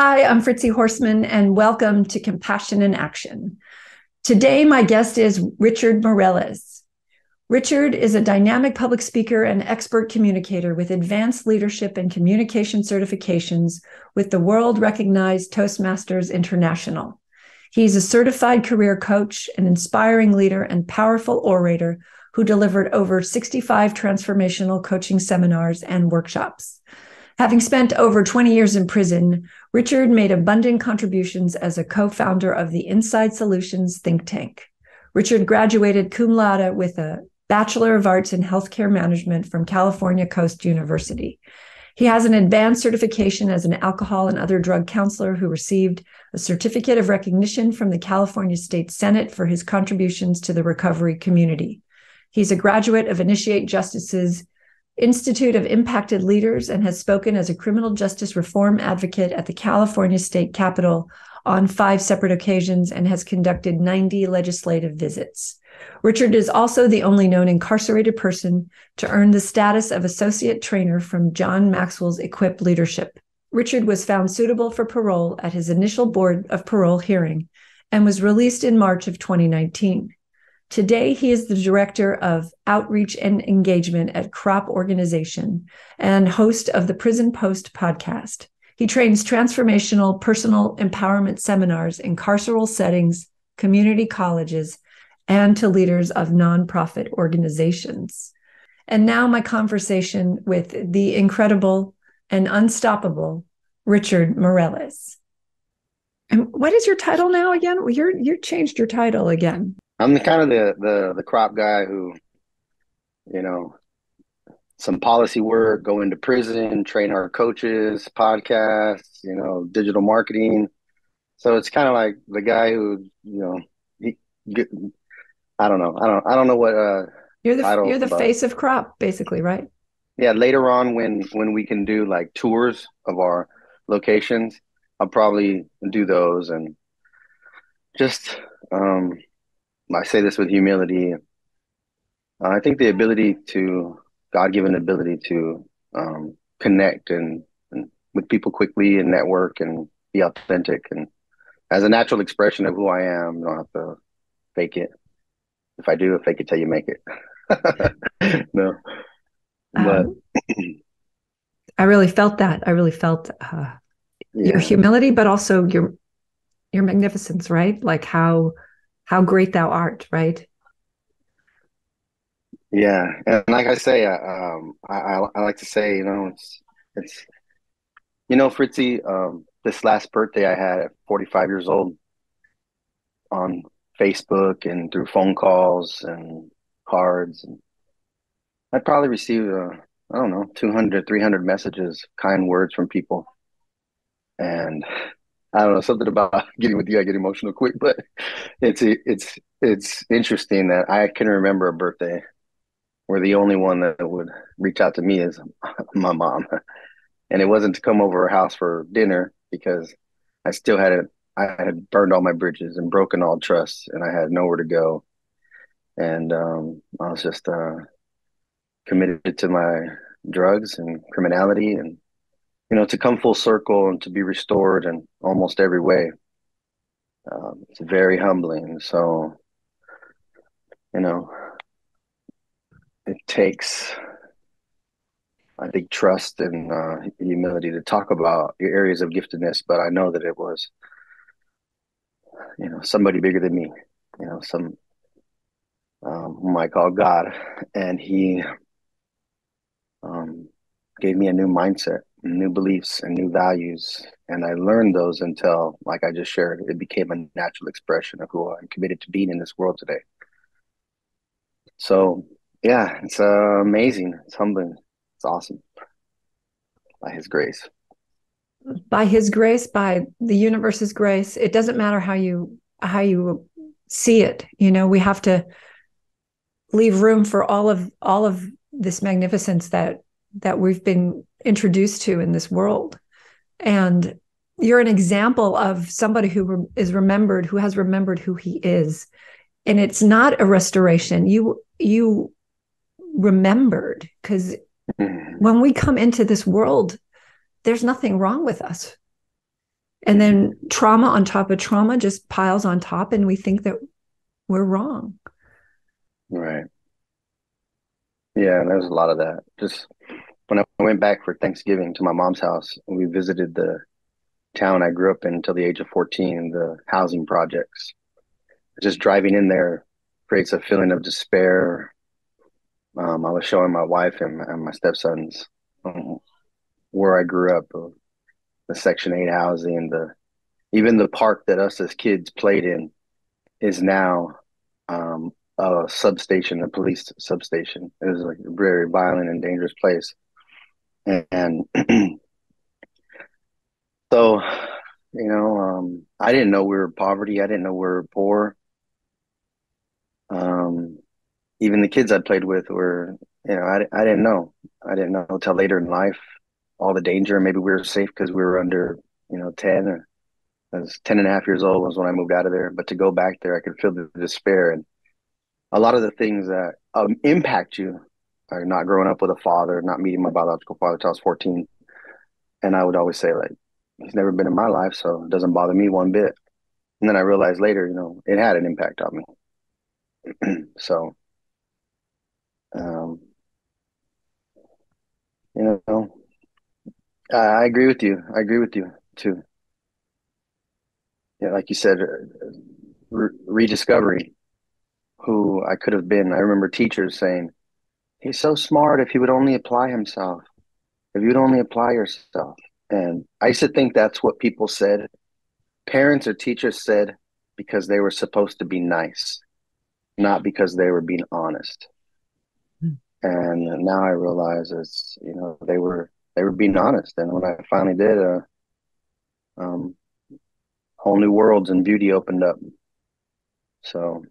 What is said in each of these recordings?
Hi, I'm Fritzi Horstman, and welcome to Compassion in Action. Today, my guest is Richard Morales. Richard is a dynamic public speaker and expert communicator with advanced leadership and communication certifications with the world-recognized Toastmasters International. He's a certified career coach, an inspiring leader, and powerful orator who delivered over 65 transformational coaching seminars and workshops. Having spent over 20 years in prison, Richard made abundant contributions as a co-founder of the Inside Solutions think tank. Richard graduated cum laude with a Bachelor of Arts in Healthcare Management from California Coast University. He has an advanced certification as an alcohol and other drug counselor who received a certificate of recognition from the California State Senate for his contributions to the recovery community. He's a graduate of Initiate Justice's Institute of Impacted Leaders and has spoken as a criminal justice reform advocate at the California State Capitol on 5 separate occasions and has conducted 90 legislative visits. Richard is also the only known incarcerated person to earn the status of associate trainer from John Maxwell's Equip Leadership. Richard was found suitable for parole at his initial board of parole hearing and was released in March of 2019. Today, he is the director of outreach and engagement at CROP Organization and host of the Prison Post podcast. He trains transformational personal empowerment seminars in carceral settings, community colleges, and to leaders of nonprofit organizations. And now my conversation with the incredible and unstoppable Richard Morales. And what is your title now again? You changed your title again. I'm kind of the crop guy who, some policy work, go into prison, train our coaches, podcasts, digital marketing. So it's kind of like the guy who, he, I don't know. I don't know what you're the but face of crop, basically, right? yeah, later on when we can do like tours of our locations, I'll probably do those and just I say this with humility. I think the ability to, God-given ability to connect and with people quickly and network and be authentic and as a natural expression of who I am. You don't have to fake it. If I do, fake it till you make it. No, but I really felt that. I really felt your humility, but also your magnificence, right? Like how great thou art, right? Yeah, and like I say, I like to say, it's Fritzy, this last birthday I had at 45 years old on Facebook and through phone calls and cards, and I probably received, I don't know, 200, 300 messages, kind words from people, and I don't know, something about getting with you, I get emotional quick, but it's interesting that I can remember a birthday where the only one that would reach out to me is my mom. And it wasn't to come over her house for dinner because I had burned all my bridges and broken all trusts and I had nowhere to go. And I was just committed to my drugs and criminality and, to come full circle and to be restored in almost every way. It's very humbling. So, you know, it takes, I think, trust and humility to talk about your areas of giftedness. But I know that it was, somebody bigger than me, some whom I call God, and He gave me a new mindset, new beliefs, and new values. And I learned those until, like I just shared, it became a natural expression of who I'm committed to being in this world today. So, yeah, it's amazing. It's humbling. It's awesome by His grace. By His grace, by the universe's grace, it doesn't matter how you see it. We have to leave room for all of this magnificence that we've been introduced to in this world. And you're an example of somebody who has remembered who he is. And it's not a restoration. You remembered, because when we come into this world, there's nothing wrong with us. And then trauma on top of trauma just piles on top, and we think that we're wrong. Right. Yeah, there's a lot of that. Just when I went back for Thanksgiving to my mom's house, we visited the town I grew up in until the age of 14, the housing projects. Just driving in there creates a feeling of despair. I was showing my wife and my stepsons where I grew up, the Section 8 housing, even the park that us as kids played in is now a substation, a police substation. It was like a very violent and dangerous place. And so, I didn't know we were poverty. I didn't know we were poor. Even the kids I played with were, I didn't know. I didn't know until later in life all the danger. Maybe we were safe because we were under, 10. Or I was 10 and a half years old was when I moved out of there. But to go back there, I could feel the despair. And a lot of the things that impact you are not growing up with a father, not meeting my biological father till I was 14. And I would always say, like, he's never been in my life, so it doesn't bother me one bit. And then I realized later, it had an impact on me. So, um, you know, I agree with you. I agree with you too. Yeah, like you said, rediscovering who I could have been. I remember teachers saying, he's so smart if he would only apply himself, if you'd only apply yourself. And I used to think that's what people said. Parents or teachers said because they were supposed to be nice, not because they were being honest. And now I realize it's, they were being honest. And when I finally did, um, whole new worlds and beauty opened up. So,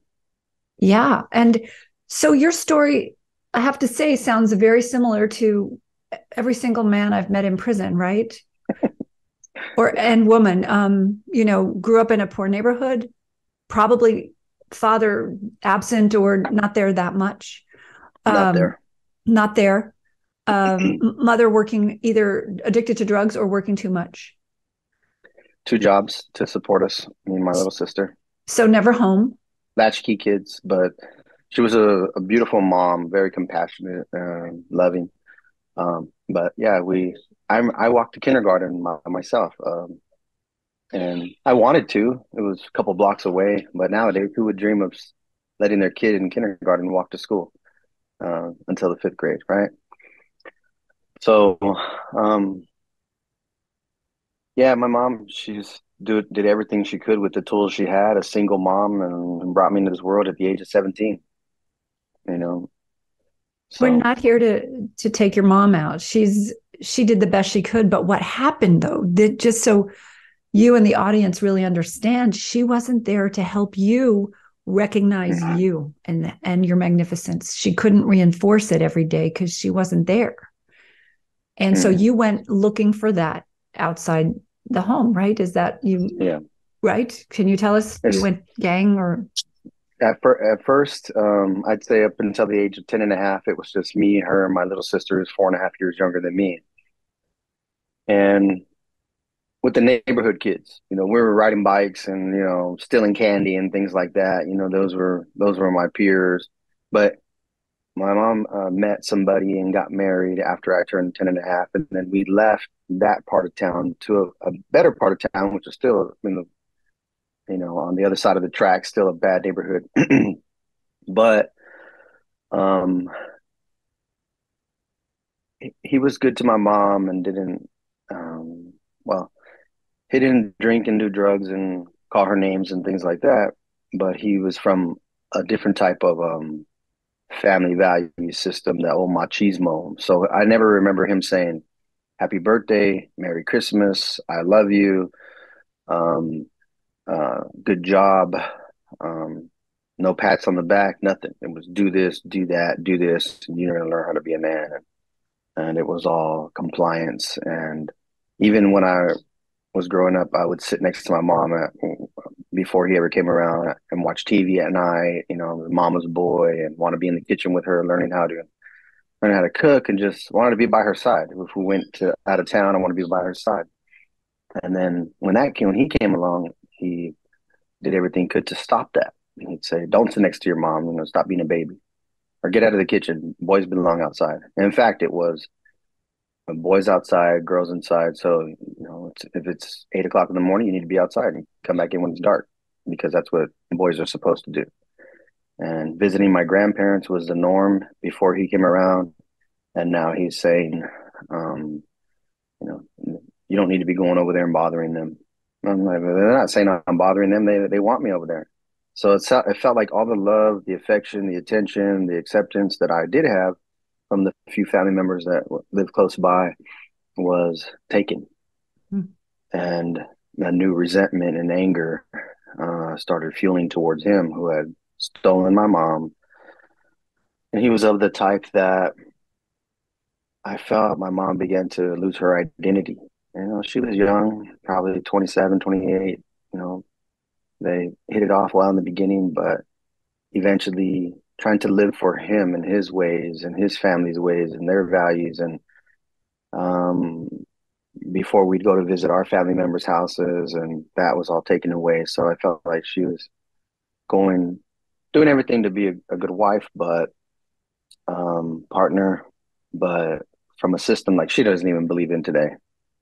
Yeah. And so your story, I have to say, sounds very similar to every single man I've met in prison, right? And woman, grew up in a poor neighborhood, probably father absent or not there that much. not there. Not there. Mother working, either addicted to drugs or working too much. 2 jobs to support us, me and my little sister. So never home. Latchkey kids, but she was a beautiful mom, very compassionate, loving. But yeah, I walked to kindergarten myself, and I wanted to. It was a couple blocks away, but nowadays, who would dream of letting their kid in kindergarten walk to school until the 5th grade, right? So, um, yeah, my mom, did everything she could with the tools she had, a single mom, and brought me into this world at the age of 17, you know. We're So, not here to take your mom out. She did the best she could, but what happened though, that just so you and the audience really understand, she wasn't there to help you recognize you and your magnificence. She couldn't reinforce it every day because she wasn't there. And so you went looking for that outside the home, right? Is that you? yeah. Right? Can you tell us you went gang or? At first, I'd say up until the age of 10 and a half, it was just me, her, and my little sister, who's 4.5 years younger than me. And with the neighborhood kids, we were riding bikes and, stealing candy and things like that. Those were my peers. But my mom met somebody and got married after I turned 10 and a half. And then we left that part of town to a better part of town, which is still on the other side of the track, still a bad neighborhood. But he was good to my mom and didn't, well, he didn't drink and do drugs and call her names and things like that. But he was from a different type of family value system, that old machismo. So I never remember him saying, "Happy birthday, Merry Christmas, I love you, um, good job." No pats on the back, nothing. It was do this, do that, do this, and you're gonna learn how to be a man. And it was all compliance. And even when I was growing up, I would sit next to my mom before he ever came around and watch TV at night, mama's boy, and want to be in the kitchen with her, learning how to cook, and just wanted to be by her side. If we went to out of town, I want to be by her side. And then when he came along, he did everything he could to stop that. And he'd say, "Don't sit next to your mom. Stop being a baby, or get out of the kitchen. Boys belong outside." And in fact, it was boys outside, girls inside. So if it's 8 o'clock in the morning, you need to be outside and come back in when it's dark, because that's what boys are supposed to do. And visiting my grandparents was the norm before he came around, and now he's saying, um, you know, you don't need to be going over there and bothering them. I'm like, they're not saying I'm bothering them. They want me over there. So it felt like all the love, the affection, the attention, the acceptance that I did have from the few family members that live close by was taken. Mm. And a new resentment and anger started fueling towards him, who had stolen my mom. And he was of the type that I felt my mom began to lose her identity. She was young, probably 27, 28. They hit it off well in the beginning, but eventually trying to live for him and his ways and his family's ways and their values. And um, before we'd go to visit our family members' houses, and that was all taken away. So I felt like she was going, doing everything to be a good wife, but partner, but from a system like she doesn't even believe in today,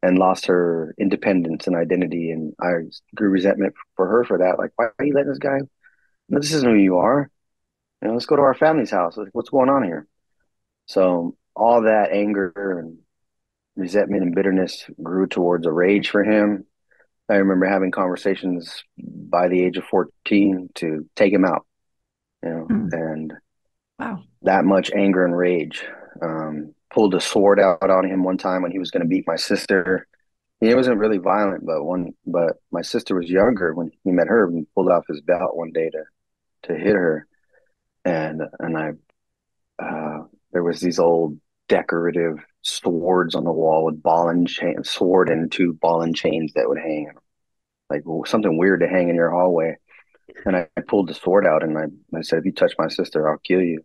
and lost her independence and identity. And I grew resentment for her for that. Like, why are you letting this guy? No, this isn't who you are. Let's go to our family's house. What's going on here? So all that anger and resentment and bitterness grew towards a rage for him. I remember having conversations by the age of 14 to take him out, Mm. and Wow. that much anger and rage. Pulled a sword out on him one time when he was going to beat my sister. It wasn't really violent, but my sister was younger when he met her, and pulled off his belt one day to hit her. And I there was these old decorative swords on the wall with ball and chain, sword and two ball and chains that would hang, like something weird to hang in your hallway. And I pulled the sword out, and I said, "If you touch my sister, I'll kill you."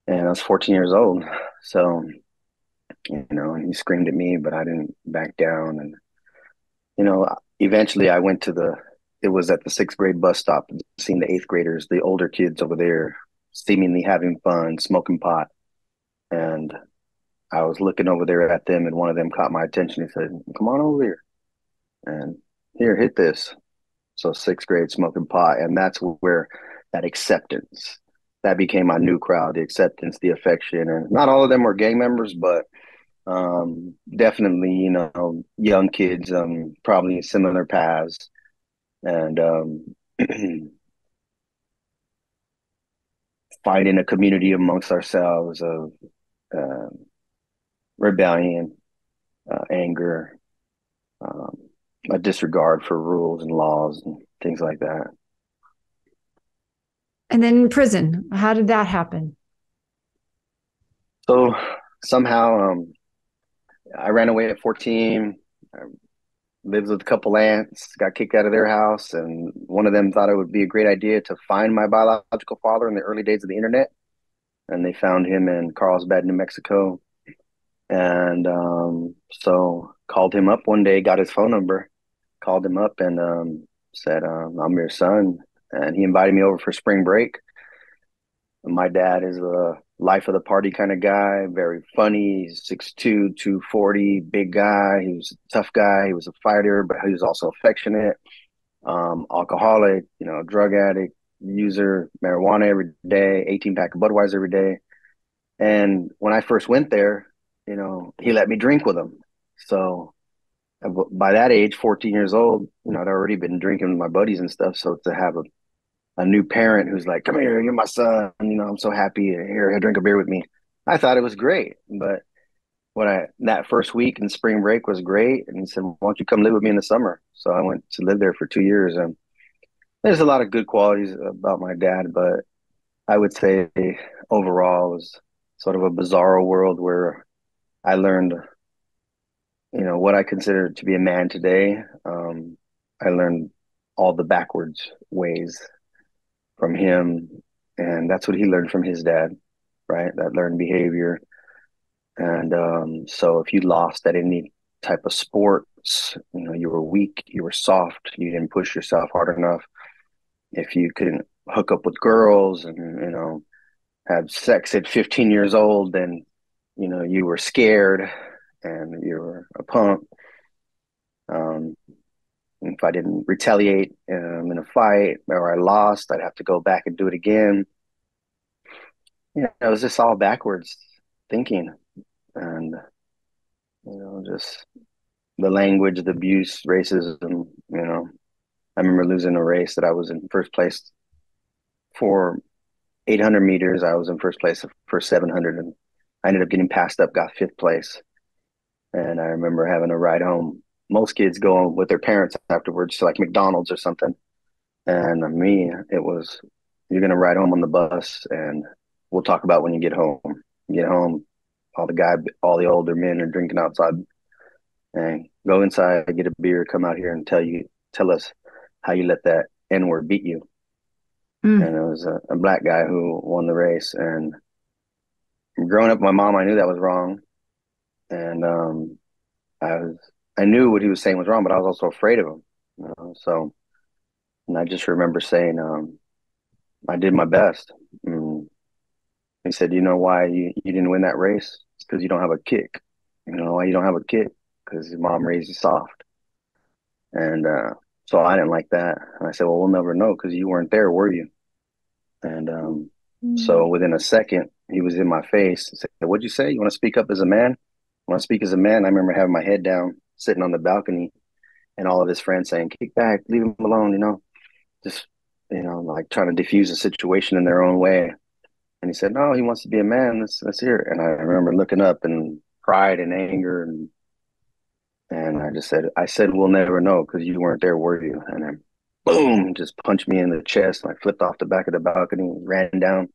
And I was 14 years old. So, and he screamed at me, but I didn't back down. And, eventually I went it was at the sixth grade bus stop, seeing the eighth graders, the older kids over there, seemingly having fun, smoking pot. And I was looking over there at them, and one of them caught my attention. He said, "Come on over here. And here, hit this." So sixth grade, smoking pot. And that's where that acceptance, that became my new crowd, the acceptance, the affection. And not all of them were gang members, but definitely, young kids, probably similar paths. And finding a community amongst ourselves of uh, rebellion, anger, um, a disregard for rules and laws and things like that. And then in prison, how did that happen? So somehow I ran away at 14. I lived with a couple aunts, got kicked out of their house, and one of them thought it would be a great idea to find my biological father in the early days of the internet. And they found him in Carlsbad, New Mexico. And so called him up one day, got his phone number, called him up, and said, "I'm your son." And he invited me over for spring break. And my dad is a life of the party kind of guy, very funny. He's 6'2", 240, big guy. He was a tough guy. He was a fighter, but he was also affectionate. Alcoholic, drug addict, user, marijuana every day, 18 pack of Budweiser every day. And when I first went there, he let me drink with him. So by that age, 14 years old, I'd already been drinking with my buddies and stuff. So to have a new parent who's like, "Come here, you're my son. I'm so happy. Here, drink a beer with me." I thought it was great. But that first week in spring break was great. And he said, "Why don't you come live with me in the summer?" So I went to live there for 2 years. And there's a lot of good qualities about my dad, but I would say overall it was sort of a bizarro world where I learned, what I consider to be a man today. I learned all the backwards ways from him, and that's what he learned from his dad, right? That learned behavior. And so if you lost at any type of sport, you were weak, you were soft, you didn't push yourself hard enough. If you couldn't hook up with girls and, have sex at 15 years old, then, you were scared and you were a punk. Um, if I didn't retaliate in a fight or I lost, I'd have to go back and do it again. It was just all backwards thinking, and just the language, the abuse, racism. I remember losing a race that I was in first place for 800 meters. I was in first place for 700, and I ended up getting passed up, got fifth place. And I remember having a ride home. Most kids go with their parents afterwards to like McDonald's or something. And me, it was, you're going to ride home on the bus and we'll talk about when you get home. You get home, all the older men are drinking outside, and go inside, get a beer, come out here and tell us how you let that N word beat you. And it was a black guy who won the race. And growing up with my mom, I knew that was wrong. And I knew what he was saying was wrong, but I was also afraid of him. So, and I just remember saying, I did my best. And he said, "You know why you didn't win that race? It's because you don't have a kick. You know why you don't have a kick? Because your mom raised you soft." And so I didn't like that. And I said, "Well, we'll never know because you weren't there, were you?" And so within a second, he was in my face and said, "What'd you say? You want to speak up as a man?" When I speak as a man, I remember having my head down, sitting on the balcony, and all of his friends saying, "Kick back, leave him alone," just, like trying to diffuse the situation in their own way. And he said, "No, he wants to be a man. Let's hear it." And I remember looking up and pride and anger. And I said, "We'll never know because you weren't there, were you?" And then boom, just punched me in the chest. And I flipped off the back of the balcony, ran down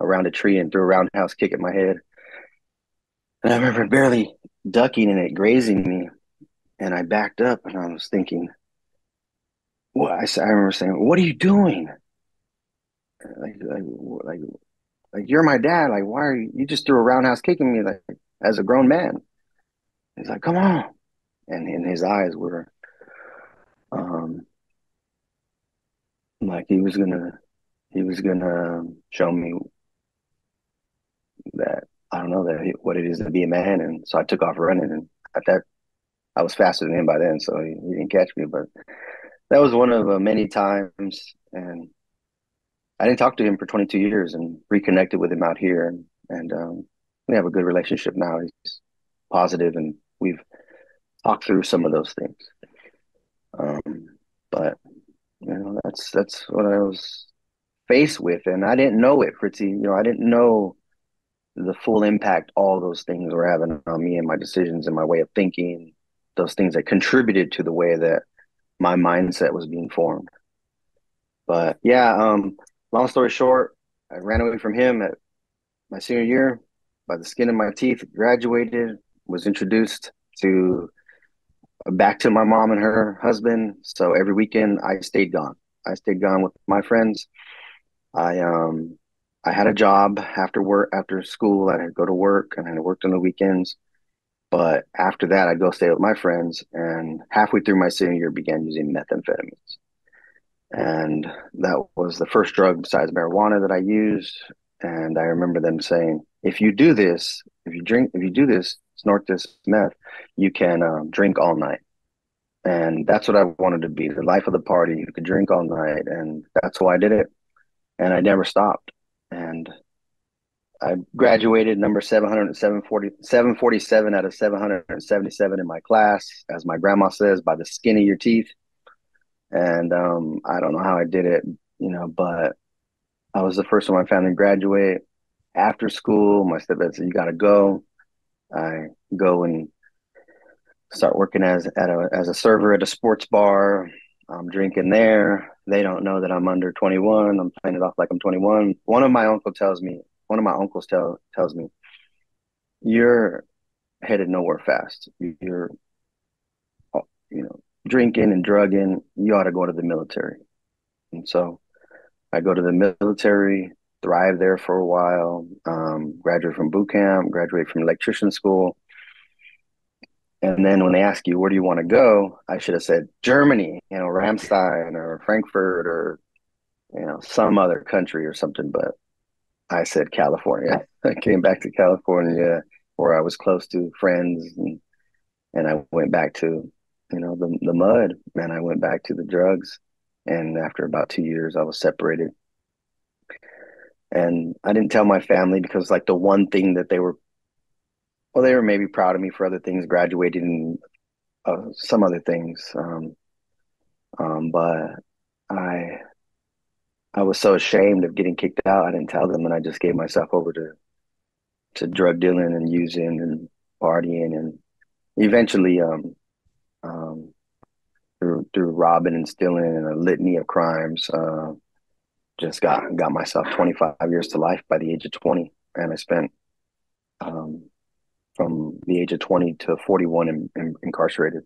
around a tree and threw a roundhouse kick at my head. And I remember barely ducking and it grazing me. And I backed up and I was thinking, I remember saying, "What are you doing? Like, like, like, like you're my dad. Like, why are you just threw a roundhouse kicking me like as a grown man?" He's like, "Come on." And in his eyes were, um, like he was gonna show me that I don't know what it is to be a man. And so I took off running, and at that I was faster than him by then, so he didn't catch me. But that was one of many times, and I didn't talk to him for 22 years, and reconnected with him out here, and we have a good relationship now. He's positive, and we've talked through some of those things. But that's what I was faced with, and I didn't know it, Fritzy. I didn't know the full impact all those things were having on me and my decisions and my way of thinking. Those things that contributed to the way that my mindset was being formed. But yeah, long story short, I ran away from him at my senior year by the skin of my teeth, graduated, was introduced to back to my mom and her husband. So every weekend I stayed gone. I stayed gone with my friends. I had a job after school. I had to go to work and I worked on the weekends. But after that, I'd go stay with my friends. And halfway through my senior year, began using methamphetamines. And that was the first drug besides marijuana that I used. And I remember them saying, if you do this, snort this meth, you can drink all night. And that's what I wanted to be, the life of the party. You could drink all night. And that's why I did it. And I never stopped. And I graduated number 747 out of 777 in my class, as my grandma says, by the skin of your teeth. And I don't know how I did it, but I was the first one in my family to graduate. After school, my stepdad said, "You got to go." I go and start working as a server at a sports bar. I'm drinking there. They don't know that I'm under 21. I'm playing it off like I'm 21. One of my uncles tells me, "You're headed nowhere fast. You're, drinking and drugging. You ought to go to the military." And so I go to the military, thrive there for a while, graduate from boot camp, graduate from electrician school. And then when they ask you, where do you want to go? I should have said Germany, Ramstein or Frankfurt or, some other country or something. But I said California. I came back to California where I was close to friends, and I went back to, the mud, and I went back to the drugs. And after about 2 years, I was separated. And I didn't tell my family because like the one thing that they were maybe proud of me for other things, graduating, some other things. But I I was so ashamed of getting kicked out. I didn't tell them, and I just gave myself over to drug dealing and using and partying, and eventually, um, through robbing and stealing and a litany of crimes, just got myself 25 years to life by the age of 20, and I spent um, from the age of 20 to 41 incarcerated.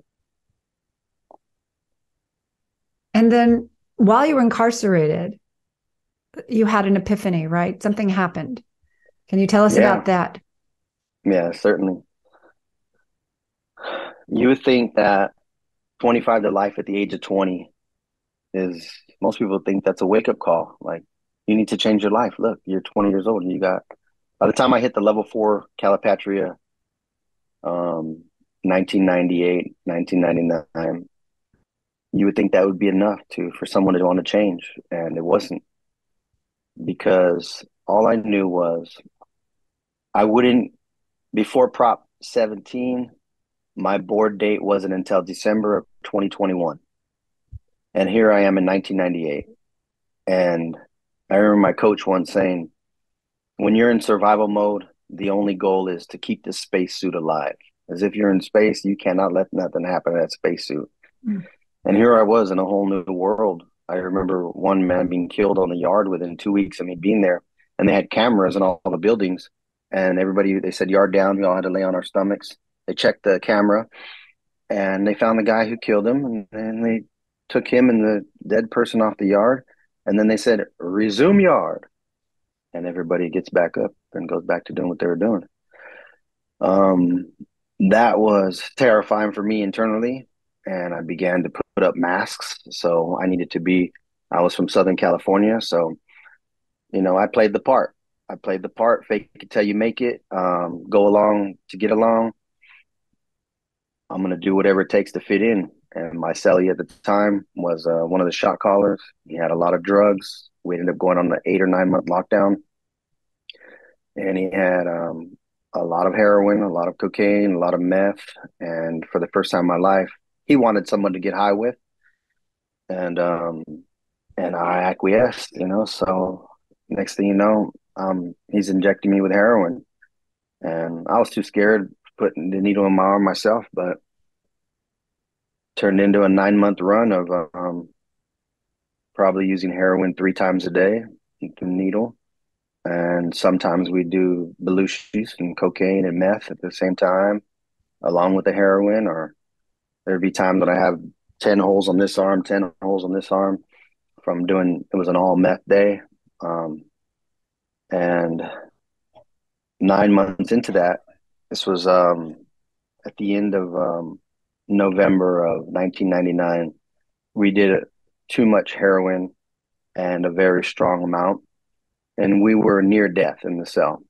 And then while you were incarcerated, you had an epiphany, right? Something happened. Can you tell us Yeah, about that? yeah, certainly. You would think that 25 to life at the age of 20 is, most people think that's a wake up call. Like, you need to change your life. Look, you're 20 years old and by the time I hit the level 4 Calipatria, 1998, 1999, you would think that would be enough for someone to want to change. And it wasn't, because all I knew was I wouldn't, before Prop 17, my board date wasn't until December of 2021. And here I am in 1998. And I remember my coach once saying, when you're in survival mode, the only goal is to keep the spacesuit alive. As if you're in space, you cannot let nothing happen to that spacesuit. Mm. And here I was in a whole new world. I remember one man being killed on the yard within 2 weeks of me being there. And they had cameras in all the buildings. And everybody, they said, yard down. We all had to lay on our stomachs. They checked the camera and they found the guy who killed him. And then they took him and the dead person off the yard. And then they said, resume yard. And everybody gets back up and goes back to doing what they were doing. Um, that was terrifying for me internally, and I began to put up masks. So I was from Southern California, so I played the part. I played the part, fake it till you make it, go along to get along. I'm gonna do whatever it takes to fit in. And my cellie at the time was one of the shot callers. He had a lot of drugs. We ended up going on an 8 or 9 month lockdown, and he had a lot of heroin, a lot of cocaine, a lot of meth, and for the first time in my life, he wanted someone to get high with, and I acquiesced, So next thing you know, he's injecting me with heroin, and I was too scared putting the needle in my arm myself, but turned into a 9 month run of probably using heroin 3 times a day, the needle. And sometimes we do Belushi's and cocaine and meth at the same time, along with the heroin. Or there'd be times that I have 10 holes on this arm, 10 holes on this arm from doing, it was an all meth day. And 9 months into that, this was at the end of November of 1999, we did too much heroin and a very strong amount. And we were near death in the cell.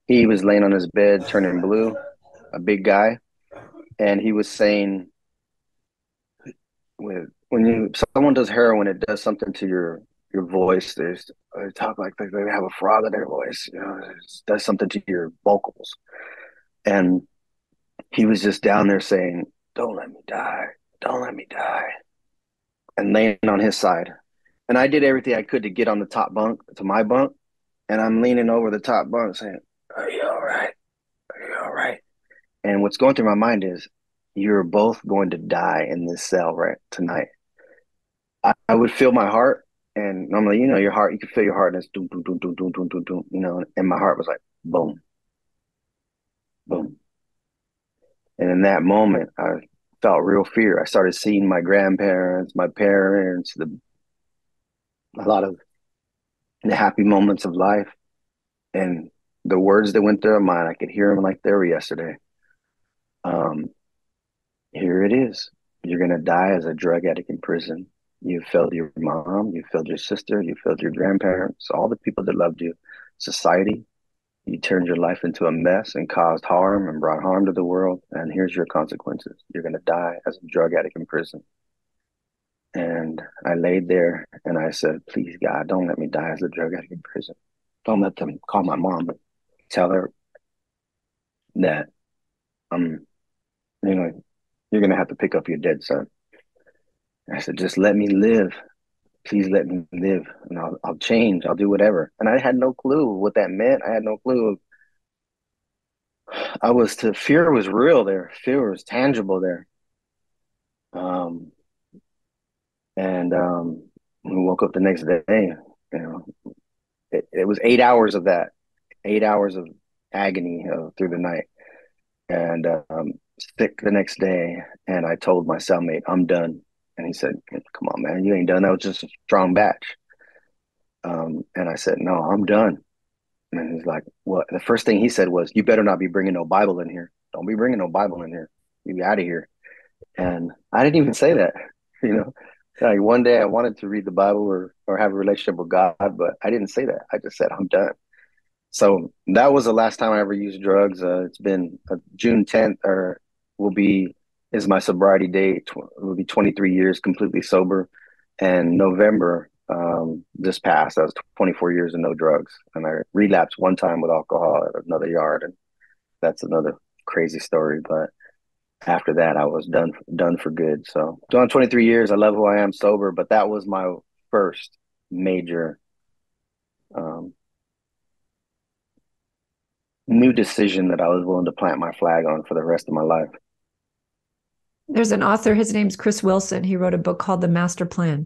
He was laying on his bed, turning blue, a big guy, and he was saying, when someone does heroin, it does something to your voice. They talk like they have a frog in their voice. It does something to your vocals. And he was just down there saying, "Don't let me die, don't let me die," and laying on his side. And I did everything I could to get on the top bunk, to my bunk, and I'm leaning over the top bunk saying, "Are you all right? Are you all right?" And what's going through my mind is, you're both going to die in this cell right tonight. I would feel my heart, and normally, your heart, you can feel your heart, and it's doom, doom, doom, doom, doom, doom, doom, doom, and my heart was like, boom, boom. And in that moment, I felt real fear. I started seeing my grandparents, my parents, a lot of the happy moments of life, and the words that went through my mind, I could hear them like they were yesterday. here it is. You're going to die as a drug addict in prison. You failed your mom, you failed your sister, you failed your grandparents, all the people that loved you, society. You turned your life into a mess and caused harm and brought harm to the world. And here's your consequences. You're going to die as a drug addict in prison. And I laid there and I said, please, God, don't let me die as a drug addict in prison. Don't let them call my mom, but tell her that I'm, you know, you're going to have to pick up your dead son. I said, just let me live. Please let me live and I'll change. I'll do whatever. And I had no clue what that meant. I had no clue. Fear was real there. Fear was tangible there. Um, and we woke up the next day, it was 8 hours of that, 8 hours of agony through the night. And sick the next day. And I told my cellmate, I'm done. And he said, come on, man, you ain't done. That was just a strong batch. And I said, no, I'm done. And he's like, what? The first thing he said was, you better not be bringing no Bible in here. Don't be bringing no Bible in here. You be out of here. And I didn't even say that, you know. Like one day I wanted to read the Bible or have a relationship with God, but I didn't say that. I just said, I'm done. So that was the last time I ever used drugs. It's been June 10th, or will be is my sobriety date. It will be 23 years completely sober. And November, this past, I was 24 years and no drugs. And I relapsed one time with alcohol at another yard, and that's another crazy story. But after that, I was done for good. So doing 23 years, I love who I am sober. But that was my first major um, new decision that I was willing to plant my flag on for the rest of my life. There's an author, his name's Chris Wilson. He wrote a book called The Master Plan.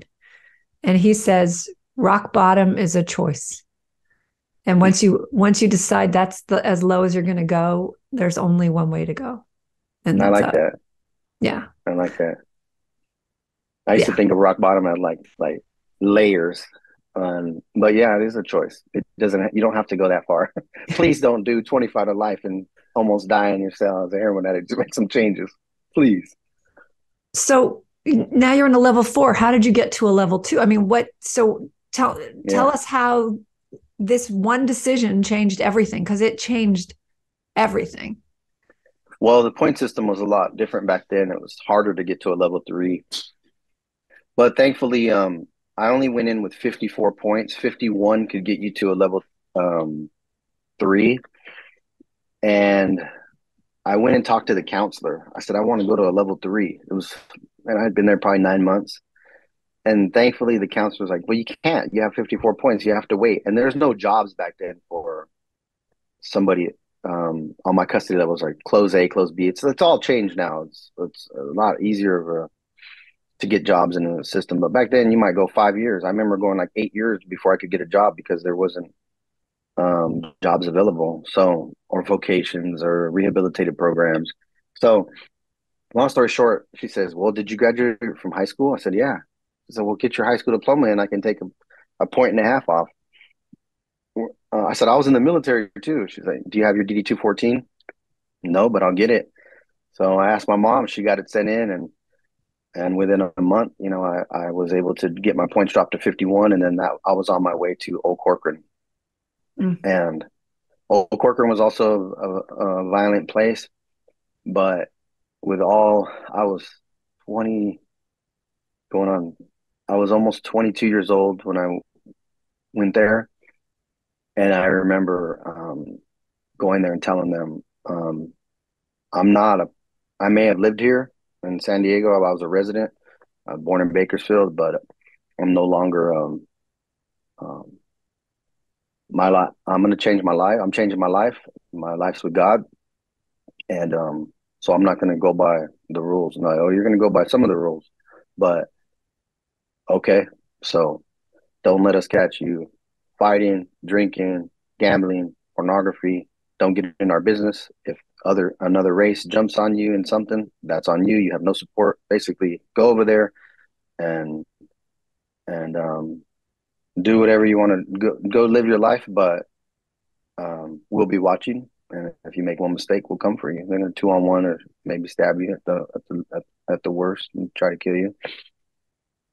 And he says, rock bottom is a choice. And once you decide that's as low as you're going to go, there's only one way to go. And I that's like up. that. Yeah. I like that. I used to think of rock bottom as like layers. But yeah, it is a choice. You don't have to go that far. Please don't do 25 to life and almost die in your cell as a heroin addict. Make some changes, please. So now you're in a level 4. How did you get to a level 2? I mean, tell us how this one decision changed everything, because it changed everything. Well, the point system was a lot different back then. It was harder to get to a level 3. But thankfully, I only went in with 54 points. 51 could get you to a level 3. And I went and talked to the counselor. I said, I want to go to a level 3. And I'd been there probably 9 months. And thankfully, the counselor was like, well, you can't. You have 54 points. You have to wait. And there's no jobs back then for somebody on my custody levels, like close A, close B. It's all changed now. It's a lot easier to get jobs in the system. But back then, you might go 5 years. I remember going like 8 years before I could get a job because there wasn't jobs available. So, or vocations or rehabilitative programs. So, long story short, she says, well, did you graduate from high school? I said, yeah. She said, well, get your high school diploma and I can take a point and a half off. I said, I was in the military too. She's like, do you have your DD 214? No, but I'll get it. So I asked my mom, she got it sent in, and within a month, I was able to get my points dropped to 51, and then I was on my way to Old Corcoran. And Old Corcoran was also a violent place, but I was 20 going on, I was almost 22 years old when I went there. And I remember going there and telling them, I may have lived here in San Diego. I was a resident, born in Bakersfield, but I'm no longer my life. I'm going to change my life. I'm changing my life. My life's with God. And so I'm not going to go by the rules. No, you're going to go by some of the rules. But okay, so don't let us catch you fighting, drinking, gambling, pornography. Don't get in our business. If another race jumps on you in something, that's on you. You have no support. Basically, go over there and do whatever you want to go live your life, but we'll be watching. And if you make one mistake, will come for you. They're gonna 2-on-1 or maybe stab you at the worst and try to kill you.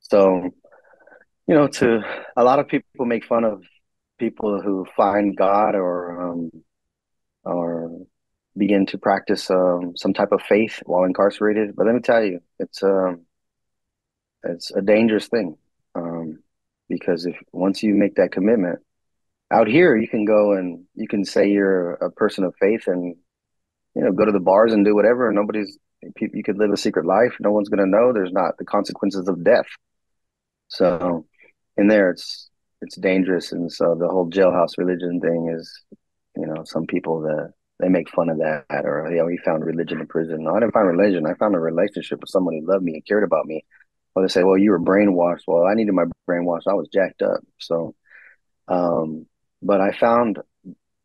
So, to a lot of people make fun of people who find God or begin to practice some type of faith while incarcerated. But let me tell you, it's a dangerous thing, because if once you make that commitment, out here you can go and you can say you're a person of faith and go to the bars and do whatever, and you could live a secret life. No one's going to know. There's not the consequences of death. So in there, it's dangerous, and so the whole jailhouse religion thing is, some people that they make fun of that, or he found religion in prison. No, I didn't find religion. I found a relationship with someone who loved me and cared about me. Well, they say, well, you were brainwashed. Well, I needed my brainwash. I was jacked up. So, but I found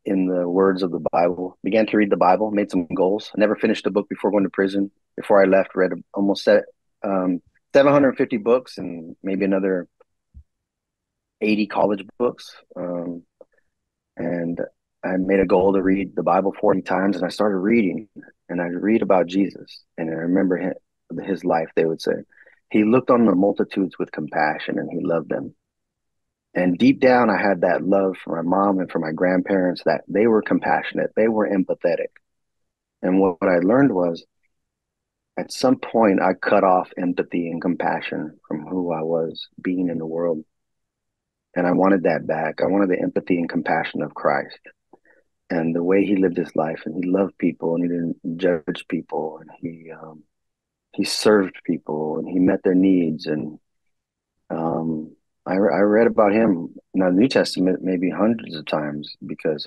in the words of the Bible, began to read the Bible, made some goals. I never finished a book before going to prison. Before I left, read almost 750 books and maybe another 80 college books. And I made a goal to read the Bible 40 times, and I started reading, and I read about Jesus. And I remember his life. They would say, he looked on the multitudes with compassion and he loved them. And deep down, I had that love for my mom and for my grandparents, that they were compassionate, they were empathetic. And what I learned was, at some point, I cut off empathy and compassion from who I was being in the world. And I wanted that back. I wanted the empathy and compassion of Christ and the way he lived his life. And he loved people and he didn't judge people. And he served people and he met their needs. And I read about him in the New Testament maybe hundreds of times because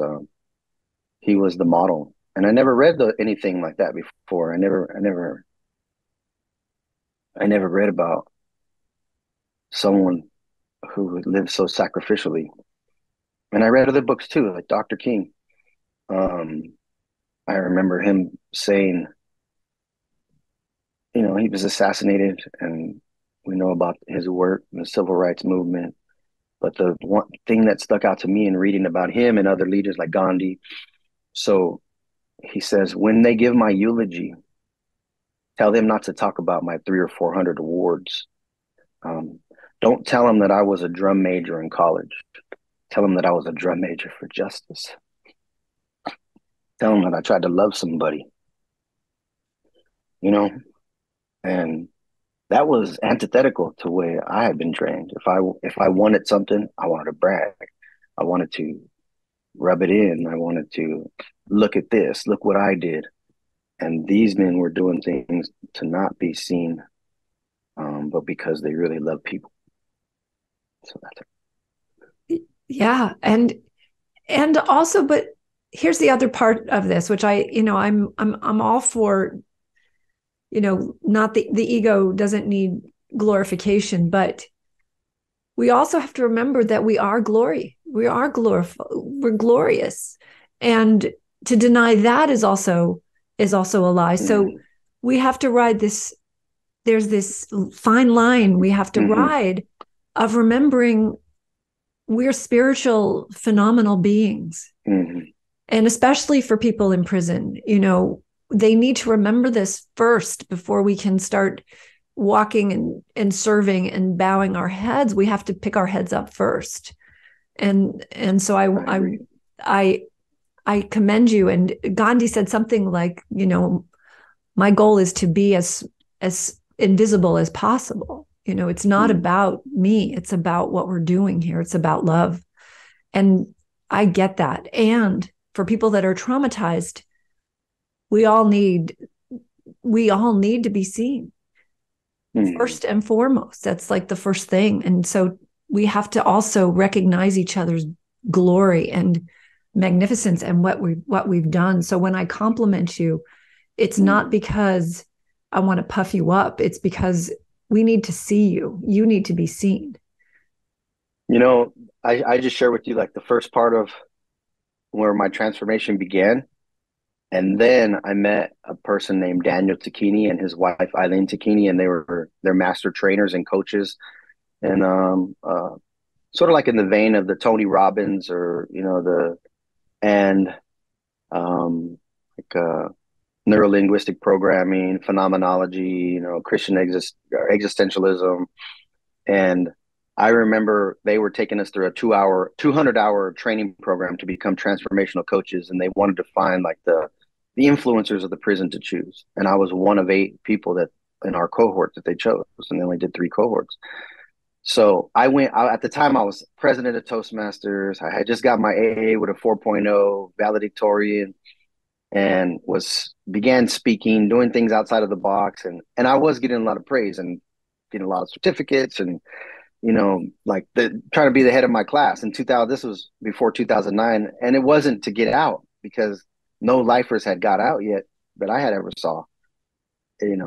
he was the model. And I never read anything like that before. I never read about someone who lived so sacrificially. And I read other books too, like Dr. King. I remember him saying, he was assassinated, and we know about his work in the civil rights movement. But the one thing that stuck out to me in reading about him and other leaders like Gandhi, so he says, when they give my eulogy, tell them not to talk about my 300 or 400 awards. Don't tell them that I was a drum major in college. Tell them that I was a drum major for justice. Tell them that I tried to love somebody, and that was antithetical to the way I had been trained. If I wanted something, I wanted to brag. I wanted to rub it in. I wanted to look at this, look what I did. And these men were doing things to not be seen, but because they really love people. So that's it. Yeah. And also, but here's the other part of this, which I'm all for, not the ego doesn't need glorification, but we also have to remember that we are glory. We are we're glorious. And to deny that is also a lie. Mm-hmm. So we have to ride this. There's this fine line we have to mm-hmm. ride of remembering we're spiritual, phenomenal beings. Mm-hmm. And especially for people in prison, they need to remember this first before we can start walking and serving and bowing our heads. We have to pick our heads up first. And so I commend you. And Gandhi said something like, my goal is to be as invisible as possible. It's not about me. It's about what we're doing here. It's about love. And I get that. And for people that are traumatized, we all need to be seen. First and foremost. That's like the first thing. And so we have to also recognize each other's glory and magnificence and what we've done. So when I compliment you, it's not because I want to puff you up. It's because we need to see you. You need to be seen. I just share with you like the first part of where my transformation began. And then I met a person named Daniel Tacchini and his wife, Eileen Tacchini, and they're master trainers and coaches. And sort of like in the vein of the Tony Robbins or, neuro-linguistic programming, phenomenology, Christian existentialism. And I remember they were taking us through a 200-hour training program to become transformational coaches. And they wanted to find like the influencers of the prison to choose. And I was one of 8 people that in our cohort that they chose. And they only did 3 cohorts. So at the time I was president of Toastmasters. I had just got my AA with a 4.0 valedictorian and began speaking, doing things outside of the box. And I was getting a lot of praise and getting a lot of certificates and, like trying to be the head of my class in 2000. This was before 2009. And it wasn't to get out because no lifers had got out yet that I had ever saw,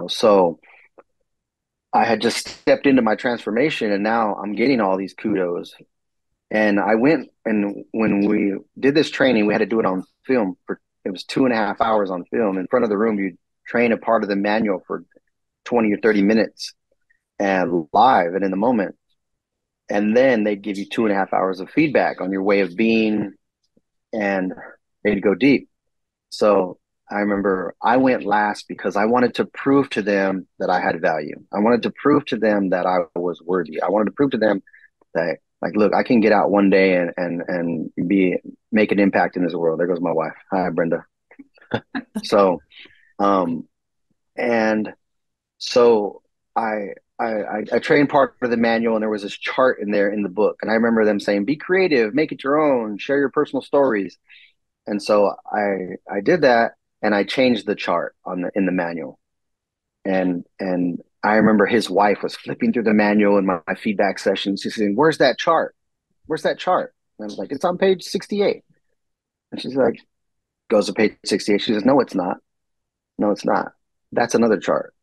so I had just stepped into my transformation and now I'm getting all these kudos. And I went, and when we did this training, we had to do it on film it was 2.5 hours on film in front of the room. You train a part of the manual for 20 or 30 minutes and live and in the moment. And then they'd give you 2.5 hours of feedback on your way of being, and they'd go deep. So I remember I went last because I wanted to prove to them that I had value. I wanted to prove to them that I was worthy. I wanted to prove to them that, like, look, I can get out one day and make an impact in this world. There goes my wife. Hi, Brenda. So, and so I trained part of the manual, and there was this chart in there in the book. And I remember them saying, be creative, make it your own, share your personal stories. And so I did that, and I changed the chart in the manual. And I remember his wife was flipping through the manual in my feedback sessions. She's saying, where's that chart? Where's that chart? And I was like, it's on page 68. And she's like, goes to page 68. She says, no, it's not. No, it's not. That's another chart.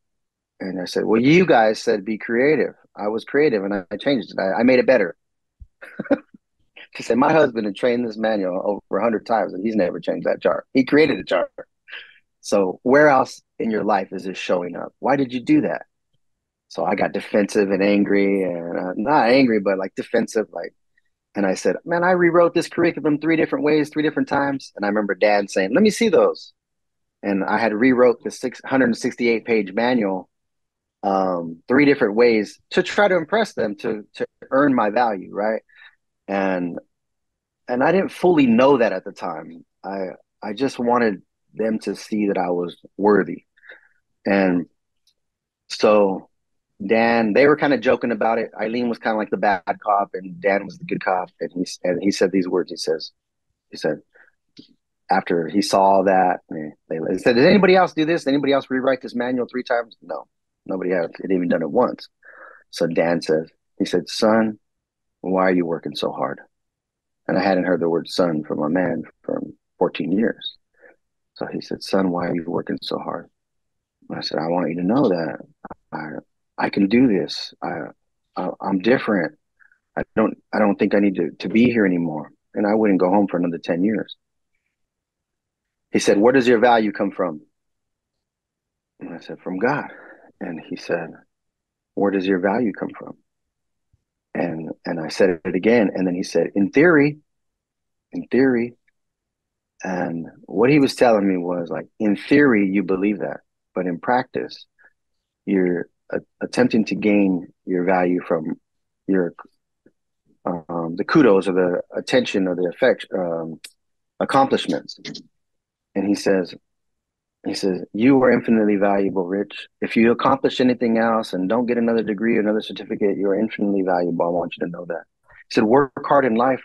And I said, well, you guys said be creative. I was creative, and I changed it. I made it better. She said, my husband had trained this manual over 100 times, and he's never changed that chart. He created a chart. So where else in your life is this showing up? Why did you do that? So I got defensive and angry, and not angry, but like defensive. And I said, man, I rewrote this curriculum 3 different ways, 3 different times. And I remember Dad saying, let me see those. And I had rewrote the 668-page manual 3 different ways to try to impress them, to earn my value, right? And I didn't fully know that at the time. I just wanted them to see that I was worthy. And so Dan, they were kind of joking about it. Eileen was kind of like the bad cop, and Dan was the good cop. And he said these words. He said, after he saw that, they said, did anybody else do this? Did anybody else rewrite this manual 3 times? No, nobody had even done it once. So Dan he said, son, why are you working so hard? And I hadn't heard the word son from a man for 14 years. So he said, son, why are you working so hard? And I said, I want you to know that I can do this. I'm different. I don't think I need to be here anymore. And I wouldn't go home for another 10 years. He said, where does your value come from? And I said, from God. And he said, where does your value come from? And I said it again. And then he said, in theory. And what he was telling me was, like, in theory, you believe that, but in practice, you're attempting to gain your value from your the kudos or the attention or the accomplishments. And he says, you are infinitely valuable, Rich. If you accomplish anything else and don't get another degree or another certificate, you are infinitely valuable. I want you to know that. He said, work hard in life,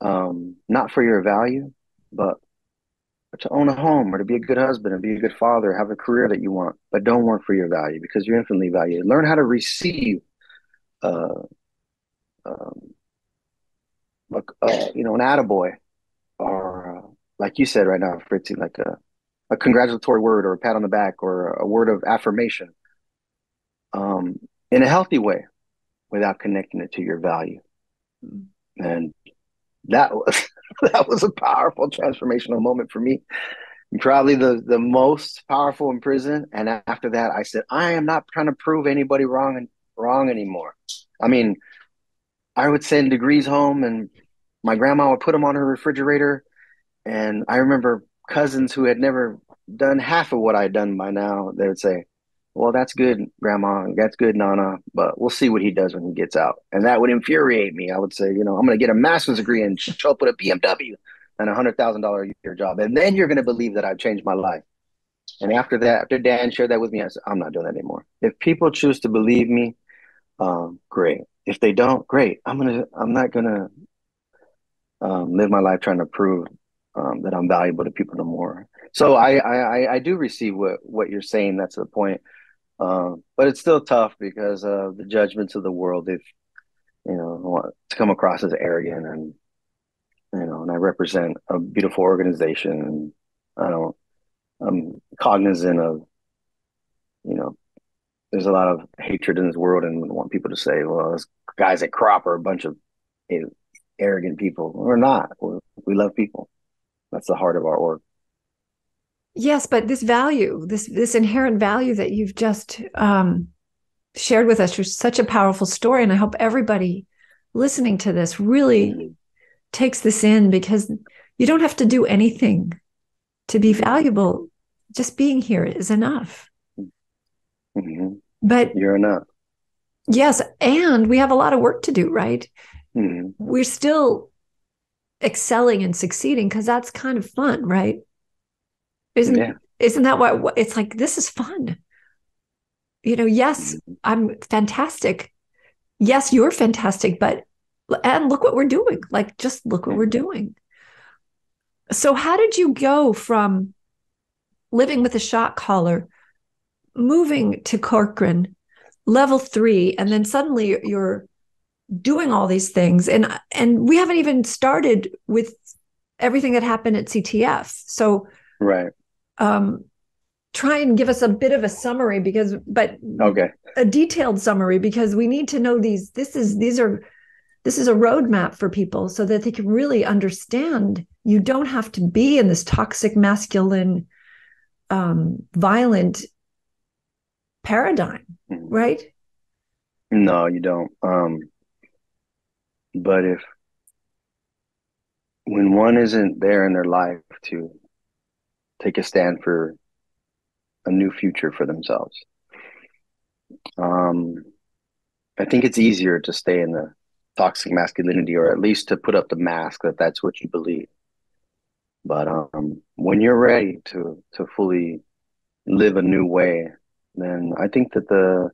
not for your value, but to own a home or to be a good husband or be a good father, have a career that you want, but don't work for your value because you're infinitely valued. Learn how to receive, an attaboy, or like you said right now, Fritzy, like a congratulatory word or a pat on the back or a word of affirmation, in a healthy way without connecting it to your value. And that was a powerful transformational moment for me. Probably the most powerful in prison. And after that, I said, I am not trying to prove anybody wrong anymore. I mean, I would send degrees home, and my grandma would put them on her refrigerator. And I remember cousins who had never done half of what I'd done by now, they would say, well, that's good, Grandma. That's good, Nana. But we'll see what he does when he gets out. And that would infuriate me. I would say, I'm going to get a master's degree and show up with a BMW and $100,000 a year job. And then you're going to believe that I've changed my life. And after that, after Dan shared that with me, I said, I'm not doing that anymore. If people choose to believe me, great. If they don't, great. I'm not gonna live my life trying to prove that I'm valuable to people no more. So I do receive what you're saying. That's the point. But it's still tough because of the judgments of the world. If want to come across as arrogant, and I represent a beautiful organization, and I don't. I'm cognizant of you know there's a lot of hatred in this world, and I want people to say, well, those guys at Crop are a bunch of arrogant people. We're not. We love people. That's the heart of our org. Yes, but this value, this inherent value that you've just shared with us, is such a powerful story. And I hope everybody listening to this really takes this in, because you don't have to do anything to be valuable. Just being here is enough. Mm-hmm. But you're enough. Yes. And we have a lot of work to do, right? Mm-hmm. We're still excelling and succeeding because that's kind of fun, right? Isn't that what it's like? This is fun. Yes, I'm fantastic. Yes, you're fantastic, and look what we're doing. Like, just look what we're doing. So how did you go from living with a shot collar, moving to Corcoran, level 3, and then suddenly you're doing all these things? And we haven't even started with everything that happened at CTF. So right. Try and give us a bit of a summary, a detailed summary, because we need to know these. This is a roadmap for people so that they can really understand. You don't have to be in this toxic, masculine, violent paradigm, right? No, you don't. But when one isn't there in their life to take a stand for a new future for themselves, I think it's easier to stay in the toxic masculinity, or at least to put up the mask that that's what you believe. But when you're ready to fully live a new way, then I think that the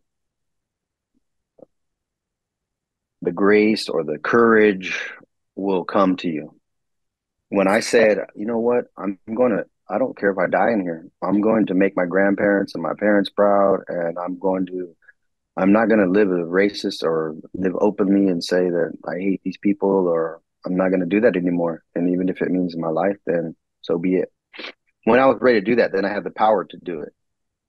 grace or the courage will come to you. When I said, you know what, I don't care if I die in here. I'm going to make my grandparents and my parents proud, and I'm not going to live as a racist or live openly and say that I hate these people, or I'm not going to do that anymore. And even if it means my life, then so be it. When I was ready to do that, then I had the power to do it.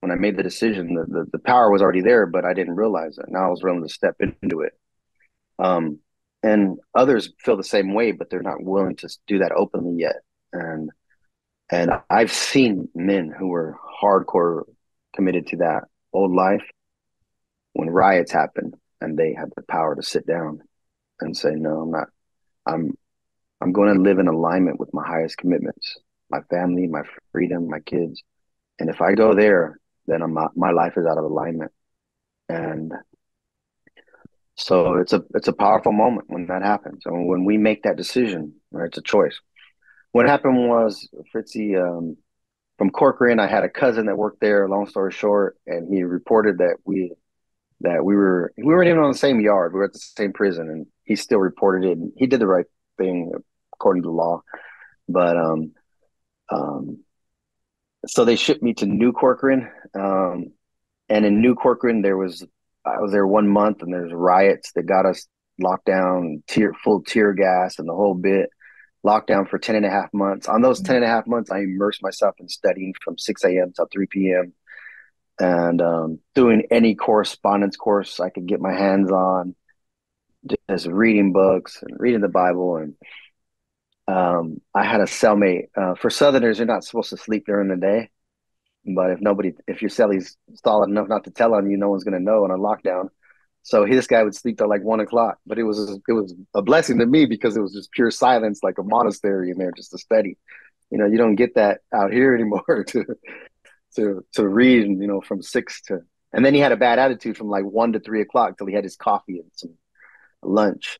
When I made the decision, the power was already there, but I didn't realize it. Now I was willing to step into it. And others feel the same way, but they're not willing to do that openly yet. And I've seen men who were hardcore committed to that old life when riots happened, and they had the power to sit down and say, no, I'm not. I'm going to live in alignment with my highest commitments, my family, my freedom, my kids. And if I go there, then my life is out of alignment. And so it's a powerful moment when that happens. And when we make that decision, right, it's a choice. What happened was, Fritzy, from Corcoran, I had a cousin that worked there, long story short, and he reported that we weren't even on the same yard. We were at the same prison, and he still reported it. And he did the right thing according to the law. But so they shipped me to New Corcoran. And in New Corcoran, I was there 1 month, and there's riots that got us locked down, full tear gas and the whole bit, locked down for 10 and a half months. On those 10 and a half months, I immersed myself in studying from 6 a.m. till 3 p.m. and doing any correspondence course I could get my hands on, just reading books and reading the Bible. And I had a cellmate. For Southerners, you're not supposed to sleep during the day. But if your celly's solid enough not to tell on you, no one's going to know on a lockdown. So this guy would sleep till like 1 o'clock, but it was a blessing to me because it was just pure silence, like a monastery in there, just to study. You don't get that out here anymore to read, from 6 to, and then he had a bad attitude from like 1 to 3 o'clock till he had his coffee and some lunch.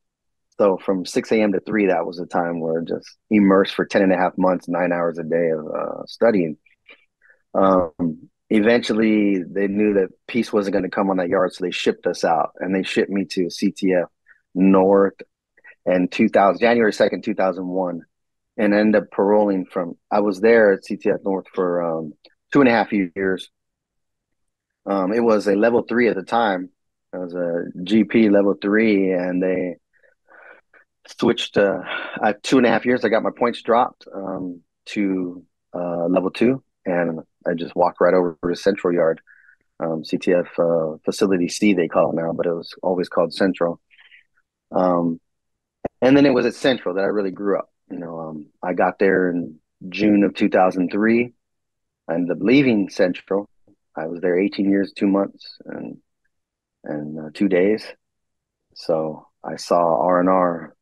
So from 6 a.m. to 3, that was a time where just immersed for 10 and a half months, 9 hours a day of studying. Eventually, they knew that peace wasn't going to come on that yard, so they shipped us out, and they shipped me to CTF North and 2000 January 2nd, 2001, and ended up paroling from. I was there at CTF North for 2.5 years. It was a level 3 at the time. It was a GP level 3, and they switched. 2.5 years, I got my points dropped to level 2, and I just walked right over to Central Yard, CTF Facility C, they call it now, but it was always called Central. And then it was at Central that I really grew up. I got there in June of 2003. I ended up leaving Central. I was there 18 years, 2 months, and 2 days. So I saw R&R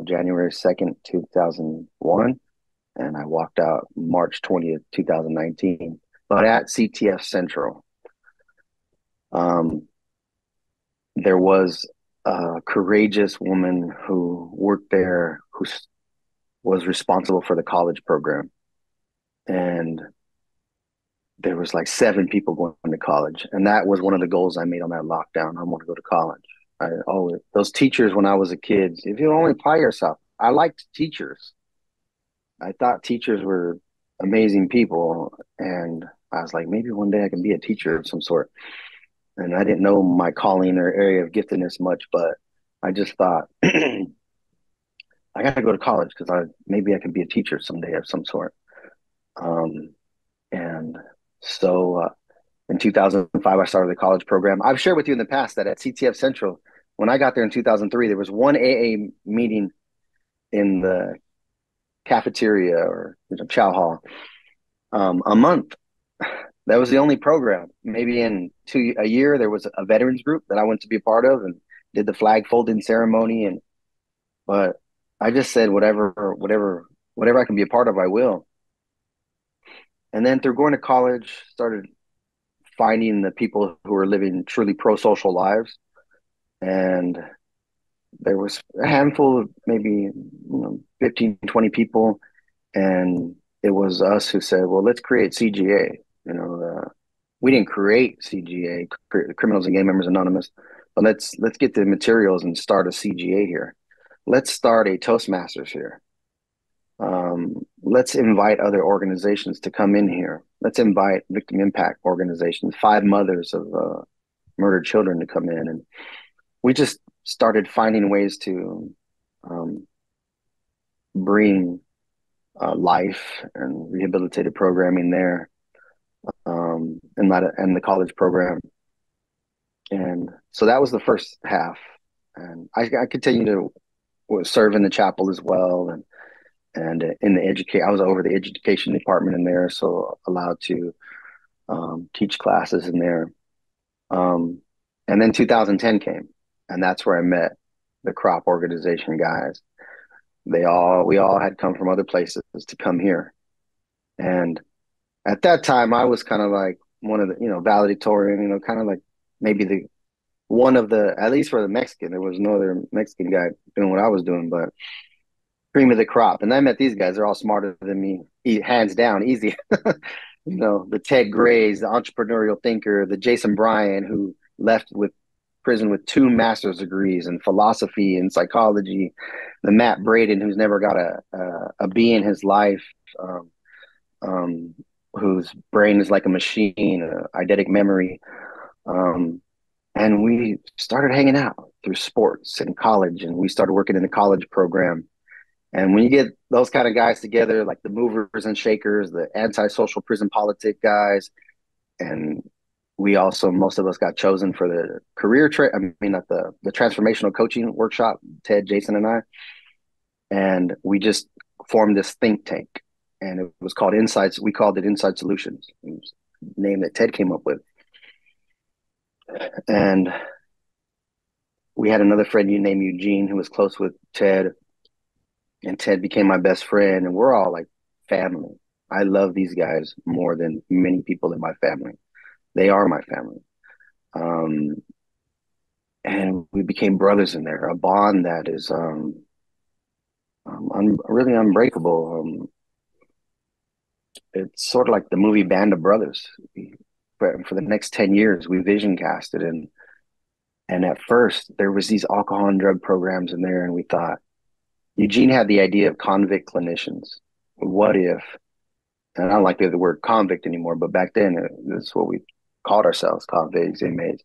January 2nd, 2001, and I walked out March 20th, 2019. But at CTF Central, there was a courageous woman who worked there who was responsible for the college program. And there was like 7 people going to college. And that was one of the goals I made on that lockdown. I want to go to college. Those teachers when I was a kid, if you only apply yourself, I liked teachers. I thought teachers were amazing people. And I was like, maybe one day I can be a teacher of some sort. And I didn't know my calling or area of giftedness much, but I just thought, I got to go to college because maybe I can be a teacher someday of some sort. And so in 2005, I started the college program. I've shared with you in the past that at CTF Central, when I got there in 2003, there was one AA meeting in the cafeteria or chow hall a month. That was the only program. Maybe in a year, there was a veterans group that I went to be a part of and did the flag folding ceremony. But I just said, whatever I can be a part of, I will. And then through going to college, started finding the people who were living truly pro-social lives. And there was a handful of maybe 15, 20 people. And it was us who said, well, let's create CGA. We didn't create CGA, Criminals and Gang Members Anonymous, but let's get the materials and start a CGA here. Let's start a Toastmasters here. Let's invite other organizations to come in here. Let's invite victim impact organizations, 5 mothers of murdered children to come in. And we just started finding ways to bring life and rehabilitative programming there, and the college program. And so that was the first half. And I continued to serve in the chapel as well. And in the I was over the education department in there, so allowed to teach classes in there. And then 2010 came, and that's where I met the CROP organization guys. We all had come from other places to come here. And at that time, I was kind of like one of the, valedictorian, kind of like maybe one of the, at least for the Mexican, there was no other Mexican guy doing what I was doing, but cream of the crop. And I met these guys. They're all smarter than me, hands down, easy. The Ted Grays, the entrepreneurial thinker, the Jason Bryan, who left with prison with 2 master's degrees in philosophy and psychology, the Matt Braden, who's never got a B in his life, whose brain is like a machine, eidetic memory. And we started hanging out through sports in college, and we started working in the college program. And when you get those kind of guys together, like the movers and shakers, the anti-social prison politic guys, and most of us got chosen for the the transformational coaching workshop, Ted, Jason, and I. And we just formed this think tank, and it was called Insights. We called it Inside Solutions, it was the name that Ted came up with. And we had another friend named Eugene who was close with Ted, and Ted became my best friend. And we're all like family. I love these guys more than many people in my family. They are my family. Um, and we became brothers in there, a bond that is really unbreakable. It's sort of like the movie Band of Brothers. For the next 10 years, we vision casted, and at first there was these alcohol and drug programs in there, and we thought Eugene had the idea of convict clinicians. What if, and I don't like the word convict anymore, but back then that's what we called ourselves, convicts, inmates.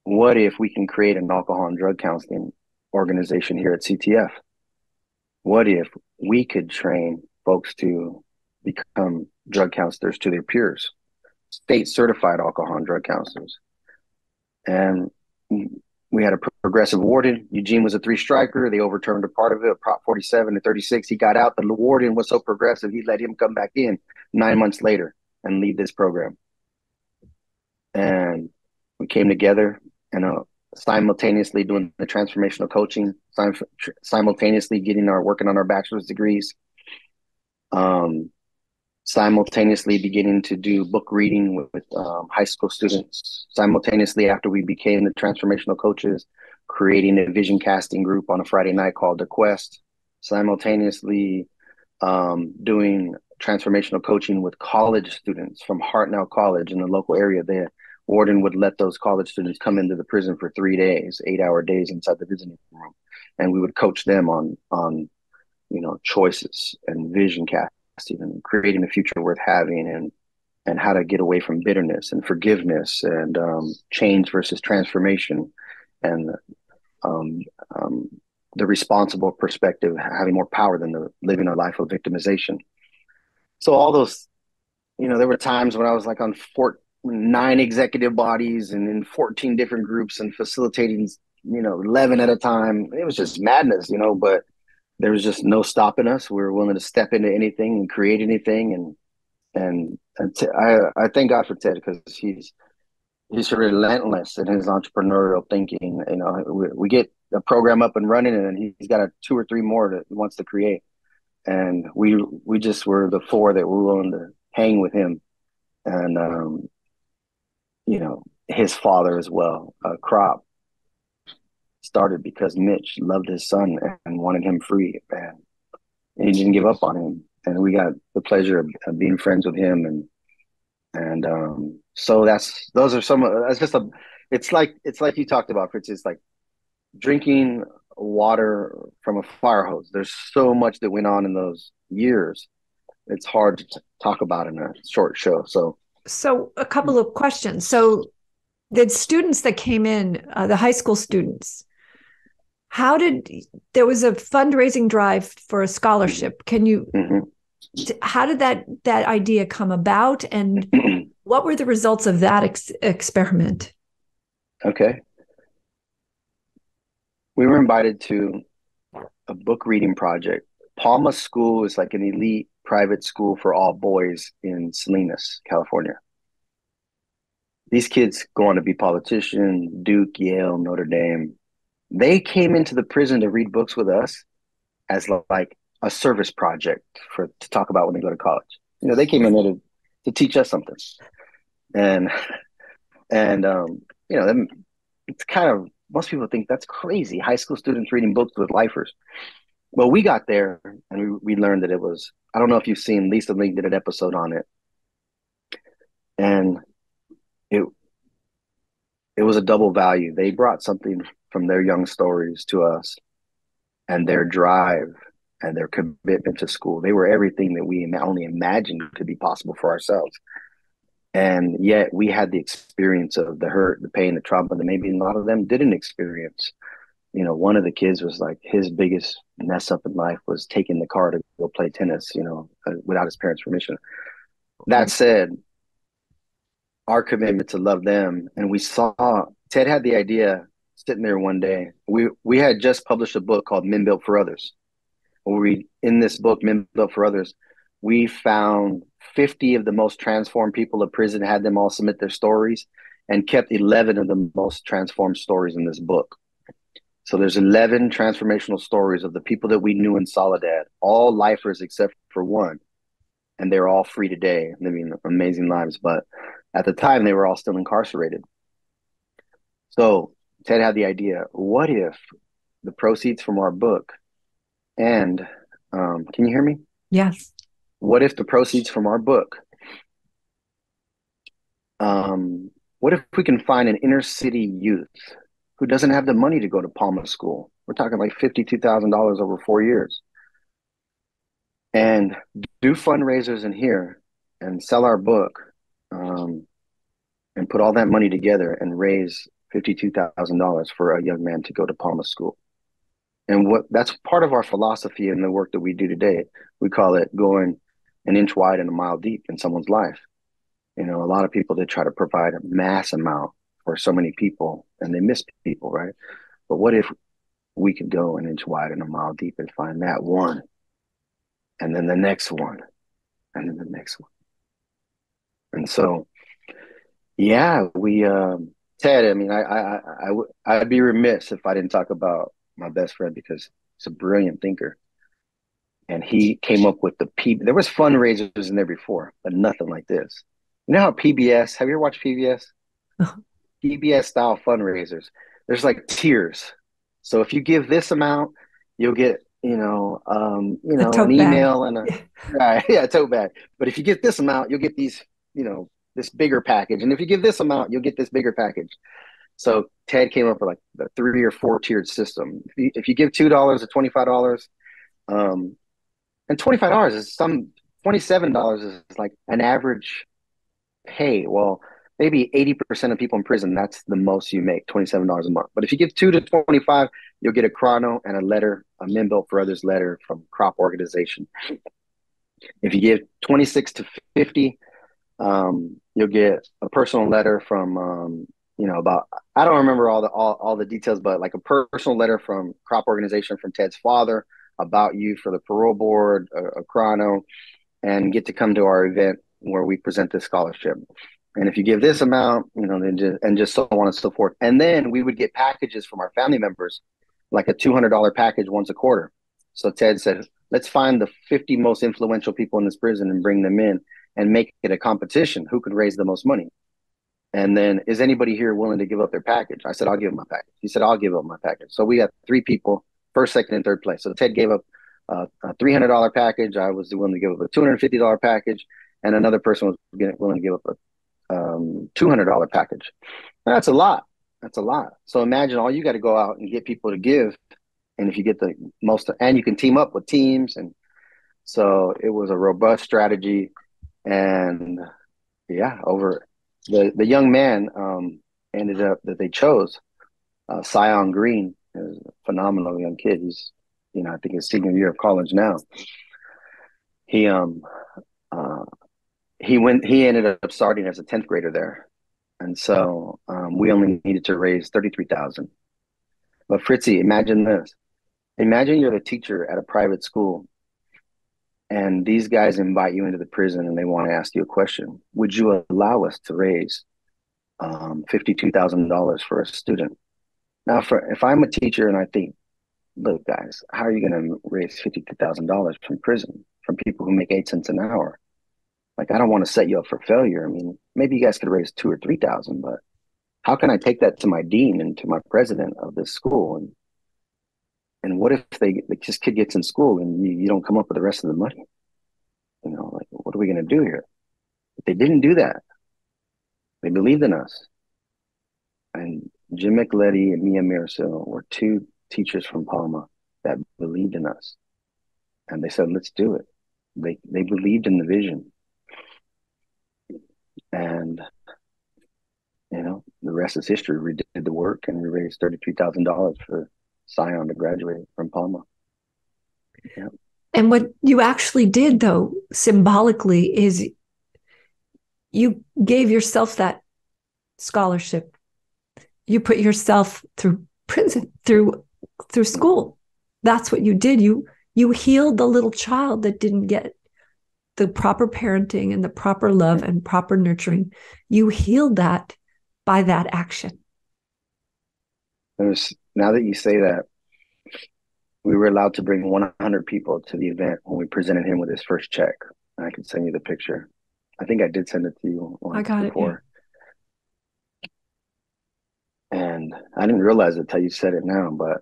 What if we can create an alcohol and drug counseling organization here at CTF? What if we could train folks to become drug counselors to their peers, state certified alcohol and drug counselors? And we had a progressive warden. Eugene was a 3-striker. They overturned a part of it, Prop 47 to 36. He got out. The warden was so progressive, he let him come back in 9 months later and lead this program. And we came together and simultaneously doing the transformational coaching, simultaneously working on our bachelor's degrees, simultaneously beginning to do book reading with high school students, simultaneously after we became the transformational coaches, creating a vision casting group on a Friday night called The Quest, simultaneously doing transformational coaching with college students from Hartnell College in the local area. The warden would let those college students come into the prison for 3 days, 8-hour days inside the visiting room, and we would coach them on choices and vision casting and creating a future worth having, and how to get away from bitterness and forgiveness and change versus transformation, and the responsible perspective, having more power than living a life of victimization. So all those, there were times when I was like on 9 executive bodies and in 14 different groups and facilitating, 11 at a time. It was just madness, but there was just no stopping us. We were willing to step into anything and create anything. And I thank God for Ted, because he's relentless in his entrepreneurial thinking. We get a program up and running, and he's got 2 or 3 more that he wants to create. And we just were the 4 that were willing to hang with him. And, his father as well, Crop, started because Mitch loved his son and wanted him free, and he didn't give up on him. And we got the pleasure of being friends with him. So it's like you talked about, Fritz. It's like drinking water from a fire hose. There's so much that went on in those years. It's hard to talk about in a short show. So a couple of questions. So the students that came in, the high school students, there was a fundraising drive for a scholarship. How did that idea come about, and what were the results of that experiment? Okay. We were invited to a book reading project. Palma School is like an elite private school for all boys in Salinas, California. These kids go on to be politicians, Duke, Yale, Notre Dame. They came into the prison to read books with us as like a service project to talk about when they go to college. They came in there to teach us something. And it's kind of, most people think that's crazy. High school students reading books with lifers. Well, we got there and we learned that it was, I don't know if you've seen, Lisa Link did an episode on it. And it was a double value. They brought something from their young stories to us, and their drive and their commitment to school. They were everything that we only imagined could be possible for ourselves. And yet we had the experience of the hurt, the pain, the trauma that maybe a lot of them didn't experience. One of the kids was like, his biggest mess up in life was taking the car to go play tennis, without his parents' permission. That said, our commitment to love them, and we saw Ted had the idea sitting there one day. We had just published a book called Men Built for Others. In this book, Men Built for Others, we found 50 of the most transformed people of prison, had them all submit their stories, and kept 11 of the most transformed stories in this book. So there's 11 transformational stories of the people that we knew in Soledad, all lifers except for one, and they're all free today, living amazing lives. But at the time, they were all still incarcerated. So Ted had the idea, what if the proceeds from our book and can you hear me? Yes. What if the proceeds from our book, what if we can find an inner city youth who doesn't have the money to go to Palma School? We're talking like $52,000 over 4 years, and do fundraisers in here and sell our book, and put all that money together and raise $52,000 for a young man to go to Palma School. And that's part of our philosophy in the work that we do today. We call it going an inch wide and a mile deep in someone's life. A lot of people, they try to provide a mass amount for so many people and they miss people, right? But what if we could go an inch wide and a mile deep and find that one, and then the next one, and then the next one? And so, yeah, we, Ted, I mean, I'd be remiss if I didn't talk about my best friend, because he's a brilliant thinker. And he came up with there was fundraisers in there before, but nothing like this. You know how PBS, have you ever watched PBS? PBS style fundraisers. There's like tiers. So if you give this amount, you'll get, an email and a tote bag. But if you get this amount, you'll get these, this bigger package. And if you give this amount, you'll get this bigger package. So Ted came up with like the 3 or 4 tiered system. If you give $2 or $25, and $25 is $27 is like an average pay. Well, maybe 80% of people in prison, that's the most you make, $27 a month. But if you give 2 to 25, you'll get a chrono and a letter, a Men Built for Others letter from Crop Organization. If you give 26 to 50, you'll get a personal letter from, about, I don't remember all the details, but like a personal letter from Crop Organization from Ted's father about you for the parole board, a chrono, and get to come to our event where we present this scholarship. And if you give this amount, then just so on and so forth. And then we would get packages from our family members, like a $200 package once a quarter. So Ted said, let's find the 50 most influential people in this prison and bring them in and make it a competition. Who could raise the most money? And then, is anybody here willing to give up their package? I said, I'll give up my package. He said, I'll give up my package. So we got 3 people, first, second, and third place. So Ted gave up a $300 package. I was willing to give up a $250 package, and another person was willing to give up a $200 package. That's a lot. That's a lot. So imagine all you got to go out and get people to give, and if you get the most, and you can team up with teams, and so it was a robust strategy. And yeah, over the young man ended up that they chose, Sion Green, is a phenomenal young kid. He's, I think his senior year of college now. He ended up starting as a 10th grader there. And so we only needed to raise $33,000. But Fritzy, imagine this. Imagine you're the teacher at a private school, and these guys invite you into the prison and they want to ask you a question. Would you allow us to raise $52,000 for a student? Now, if I'm a teacher and I think, look, guys, how are you going to raise $52,000 from prison, from people who make 8 cents an hour? Like, I don't want to set you up for failure. I mean, maybe you guys could raise 2 or 3,000, but how can I take that to my dean and to my president of this school? And what if this kid gets in school and you don't come up with the rest of the money? Like, what are we going to do here? But they didn't do that. They believed in us. And Jim McLetty and Mia Miracil were 2 teachers from Palma that believed in us. And they said, let's do it. They believed in the vision. And, the rest is history. We did the work and we raised $33,000 for Sion to graduate from Palma. Yeah. And what you actually did, though, symbolically, is you gave yourself that scholarship. You put yourself through prison, through school. That's what you did. You healed the little child that didn't get the proper parenting and the proper love and proper nurturing. You healed that by that action. Now that you say that, we were allowed to bring 100 people to the event when we presented him with his first check. I can send you the picture. I think I did send it to you I once got it. Yeah. before. And I didn't realize it till you said it now, but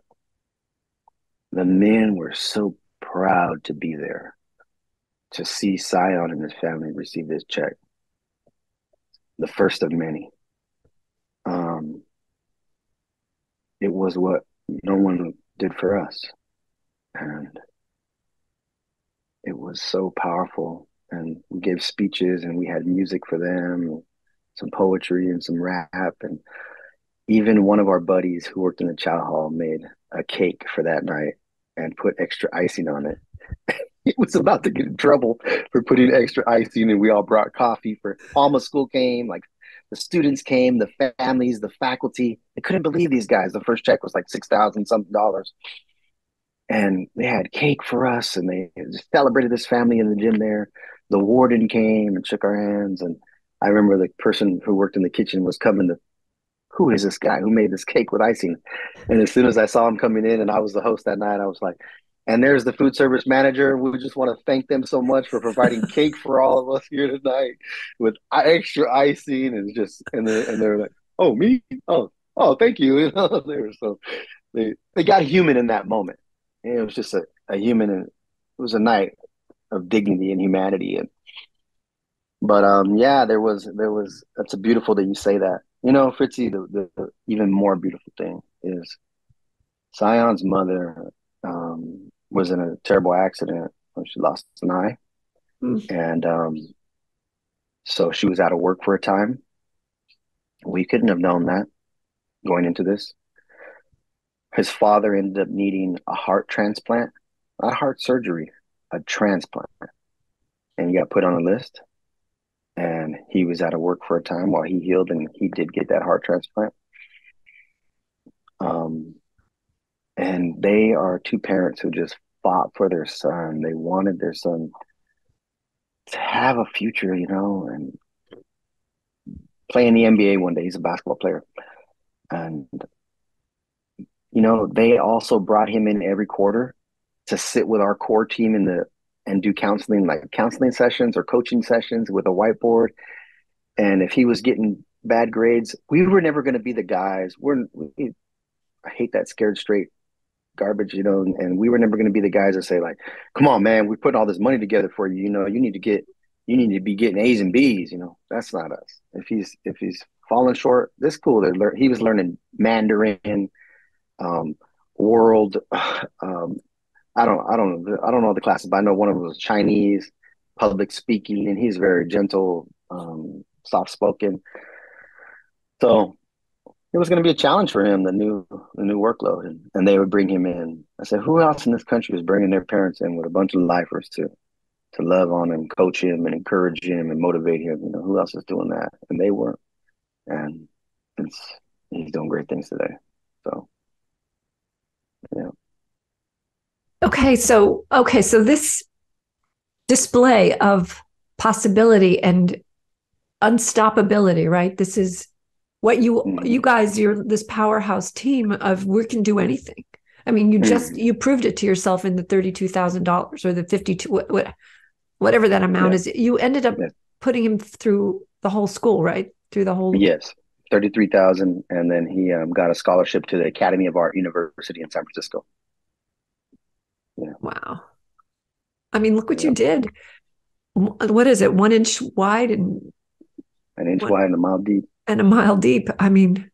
the men were so proud to be there to see Sion and his family receive this check, the first of many. Um, it was what no one did for us. And it was so powerful. And we gave speeches and we had music for them, some poetry and some rap. And even one of our buddies who worked in the chow hall made a cake for that night and put extra icing on it. He was about to get in trouble for putting extra icing, and we all brought coffee for Alma School came, like the students came, the families, the faculty. They couldn't believe these guys. The first check was like $6,000 something dollars. And they had cake for us, and they just celebrated this family in the gym there. The warden came and shook our hands, and I remember the person who worked in the kitchen was coming to, who is this guy who made this cake with icing? And as soon as I saw him coming in and I was the host that night, I was like, and there's the food service manager. We just want to thank them so much for providing cake for all of us here tonight with extra icing and just and they're like, oh me, oh thank you. You know, they were so they got human in that moment. And it was just a human, and it was a night of dignity and humanity. And but yeah, there was that's a beautiful that you say that. You know, Fritzy, the even more beautiful thing is Sion's mother was in a terrible accident when she lost an eye. Mm. And so she was out of work for a time. We couldn't have known that going into this. His father ended up needing a heart transplant, not heart surgery, a transplant. And he got put on a list. And he was out of work for a time while he healed, and he did get that heart transplant. Um, and they are two parents who just fought for their son. They wanted their son to have a future, you know, and play in the NBA one day. He's a basketball player. And, you know, they also brought him in every quarter to sit with our core team in the and do counseling, like counseling sessions or coaching sessions with a whiteboard. And if he was getting bad grades, we were never going to be the guys. I hate that scared straight garbage, you know, and we were never going to be the guys that say like, come on, man, we're putting all this money together for you. You know, you need to be getting A's and B's, you know, that's not us. If he's falling short, this cool. He was learning Mandarin, um, world, I don't know the classes, but I know one of them was Chinese, public speaking, and he's very gentle, soft spoken. So it was going to be a challenge for him, the new workload, and they would bring him in. I said, who else in this country is bringing their parents in with a bunch of lifers to love on him, coach him, and encourage him and motivate him? You know, who else is doing that? And they weren't. And it's he's doing great things today. So yeah. So this display of possibility and unstoppability, right? This is what you guys, you're this powerhouse team of we can do anything. I mean, you proved it to yourself in the $32,000 or the 52 whatever that amount is. You ended up putting him through the whole school, right? Through the whole 33,000, and then he got a scholarship to the Academy of Art University in San Francisco. Yeah. Wow. I mean, look what you did. What is it? 1 inch wide and an inch wide and a mile deep. And a mile deep. I mean,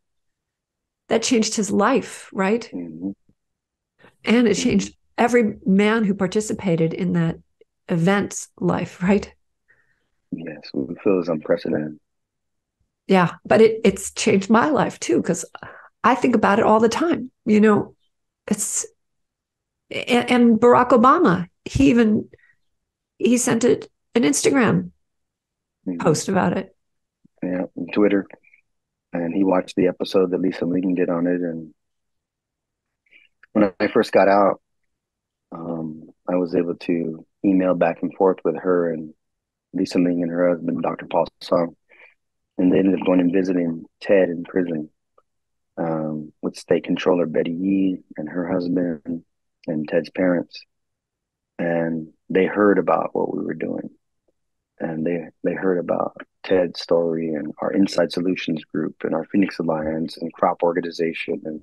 that changed his life, right? Mm-hmm. And it changed every man who participated in that event's life, right? Yes, we feel it's unprecedented. Yeah, but it's changed my life too, because I think about it all the time. You know, and Barack Obama, he sent it an Instagram post about it. Yeah, Twitter. And he watched the episode that Lisa Ling did on it. And when I first got out, I was able to email back and forth with her and Lisa Ling and her husband, Dr. Paul Song. And they ended up going and visiting Ted in prison with State Controller Betty Yee and her husband. and Ted's parents, and they heard about what we were doing, and they heard about Ted's story and our Inside Solutions group and our Phoenix Alliance and crop organization, and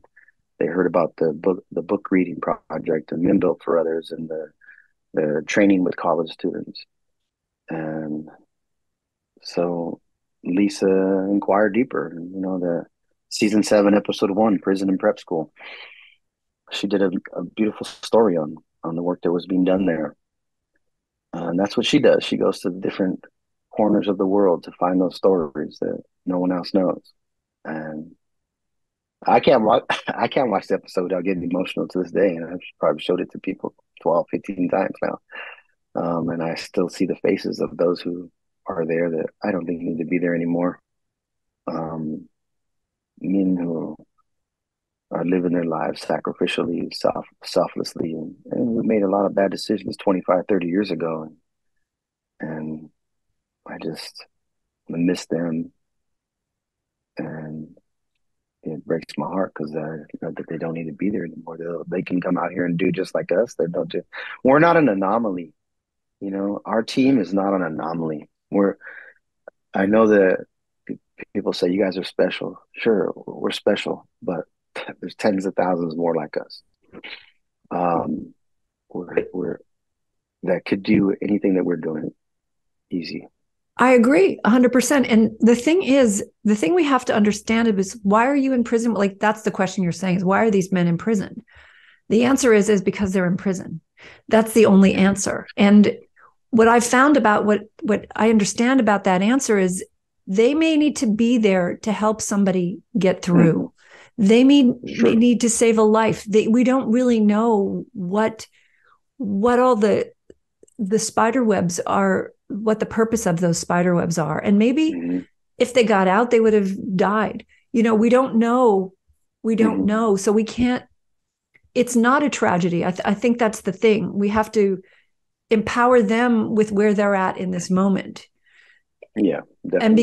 they heard about the book reading project and Men Built for Others and the training with college students. And so Lisa inquired deeper. The season 7, episode 1, prison and prep school. She did a beautiful story on the work that was being done there. And that's what she does. She goes to the different corners of the world to find those stories that no one else knows. And I can't watch I can't watch the episode without getting emotional to this day. And I've probably showed it to people 12, 15 times now. And I still see the faces of those who are there that I don't think need to be there anymore. Men who are living their lives sacrificially, selflessly. And we made a lot of bad decisions 25, 30 years ago. And I just miss them. And it breaks my heart because that they don't need to be there anymore. They can come out here and do just like us. They don't do. We're not an anomaly. Our team is not an anomaly. I know that people say you guys are special. Sure, we're special, but there's tens of thousands more like us. We're that could do anything that we're doing easy. I agree 100%. And the thing we have to understand is, why are you in prison? Like, that's the question you're saying, is why are these men in prison? The answer is because they're in prison. That's the only answer. And what I've found about what I understand about that answer is they may need to be there to help somebody get through. They may need to save a life. We don't really know what all the spider webs are, what the purpose of those spider webs are. And maybe if they got out, they would have died. We don't know. We don't know. So we can't, it's not a tragedy. I think that's the thing. We have to empower them with where they're at in this moment. Yeah, definitely. And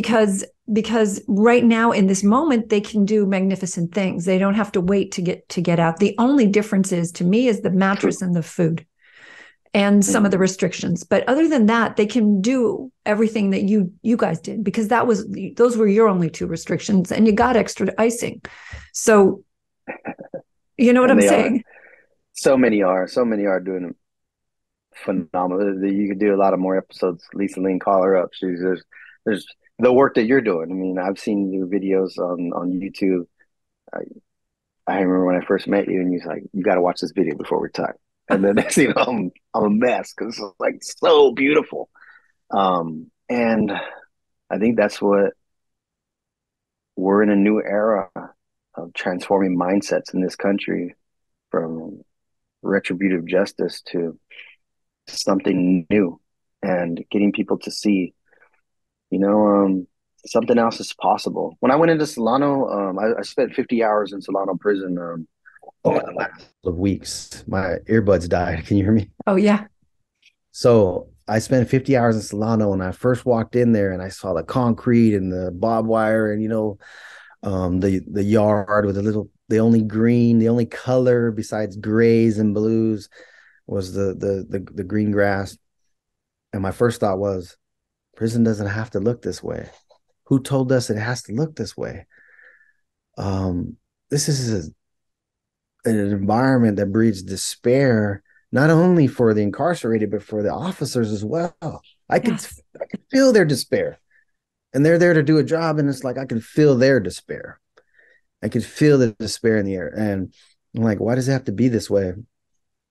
because right now in this moment, they can do magnificent things. They don't have to wait to get out. The only difference is, to me, is the mattress and the food and some of the restrictions. But other than that, they can do everything that you guys did, because those were your only 2 restrictions, and you got extra icing. So you know what I'm saying? So many are doing phenomenal. You could do a lot of more episodes. Lisa Lynn, call her up. There's the work that you're doing. I mean, I've seen your videos on YouTube. I remember when I first met you, and you was like, "You got to watch this video before we talk." And then I'm a mess because it's like so beautiful. And I think that's what we're in, a new era of transforming mindsets in this country, from retributive justice to something new, and getting people to see, something else is possible. When I went into Solano, I spent 50 hours in Solano prison. Over the last of weeks, my earbuds died. Can you hear me? Oh, yeah. So I spent 50 hours in Solano, and I first walked in there and I saw the concrete and the barbed wire, and the yard with the only green, the only color besides grays and blues was the green grass. And my first thought was, prison doesn't have to look this way. Who told us it has to look this way? This is an environment that breeds despair, not only for the incarcerated, but for the officers as well. I could feel their despair, and they're there to do a job. And it's like, I can feel their despair. I could feel the despair in the air. And I'm like, why does it have to be this way?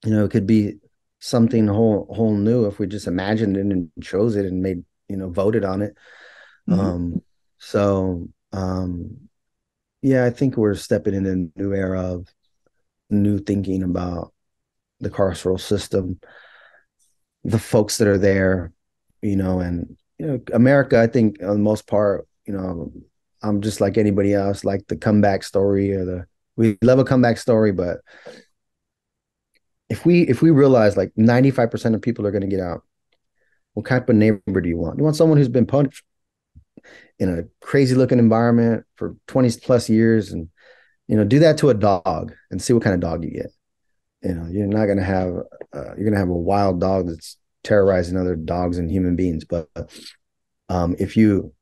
It could be something whole new if we just imagined it and chose it and made, voted on it. Yeah, I think we're stepping in a new era of new thinking about the carceral system, the folks that are there, and America, I think on the most part, I'm just like anybody else, like the comeback story, we love a comeback story, but if we realize like 95% of people are going to get out, what type of neighbor do you want? You want someone who's been punished in a crazy looking environment for 20 plus years, and do that to a dog and see what kind of dog you get. you're not going to have you're going to have a wild dog that's terrorizing other dogs and human beings. But if you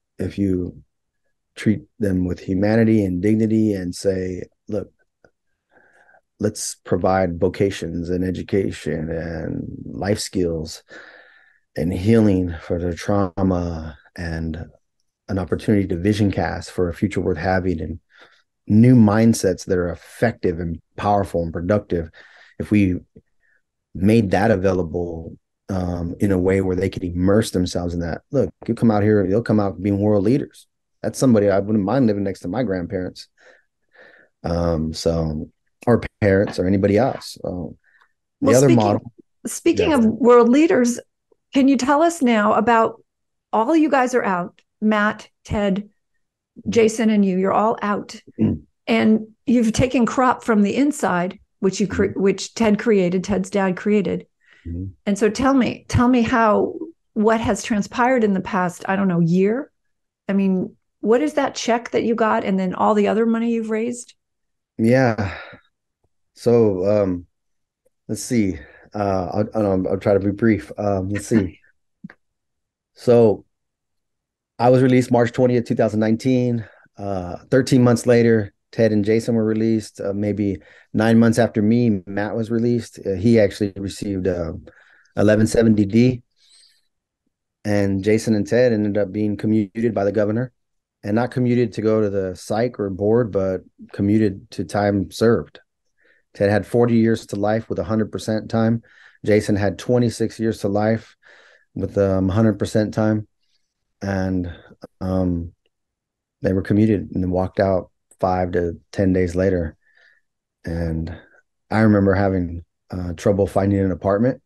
treat them with humanity and dignity and say, look, let's provide vocations and education and life skills and healing for their trauma and an opportunity to vision cast for a future worth having and new mindsets that are effective and powerful and productive. If we made that available in a way where they could immerse themselves in that, look, you come out here, you'll come out being world leaders. That's somebody I wouldn't mind living next to my grandparents. So, or parents or anybody else. The other model. Speaking of world leaders, can you tell us now about all you guys are out, Matt, Ted, Jason, and you, you're all out. And you've taken crop from the inside, which which Ted's dad created. And so tell me what has transpired in the past, I don't know, year? I mean, what is that check that you got and then all the other money you've raised? Yeah. So let's see. I'll try to be brief. Let's see. So I was released March 20th, 2019. 13 months later, Ted and Jason were released. Maybe 9 months after me, Matt was released. He actually received 1170D. And Jason and Ted ended up being commuted by the governor, and not commuted to go to the psych or board, but commuted to time served. Ted had 40 years to life with 100% time. Jason had 26 years to life with 100% time. And they were commuted and then walked out 5 to 10 days later. And I remember having trouble finding an apartment.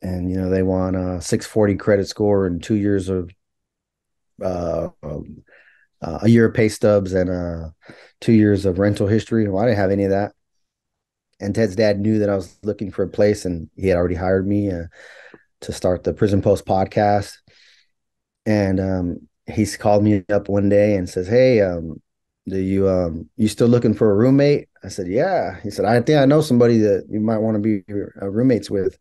And, they want a 640 credit score and 2 years of a year of pay stubs and 2 years of rental history. Well, I didn't have any of that. And Ted's dad knew that I was looking for a place, and he had already hired me to start the Prison Post podcast. And he's called me up one day and says, "Hey, you still looking for a roommate?" I said, "Yeah." He said, "I think I know somebody that you might want to be roommates with."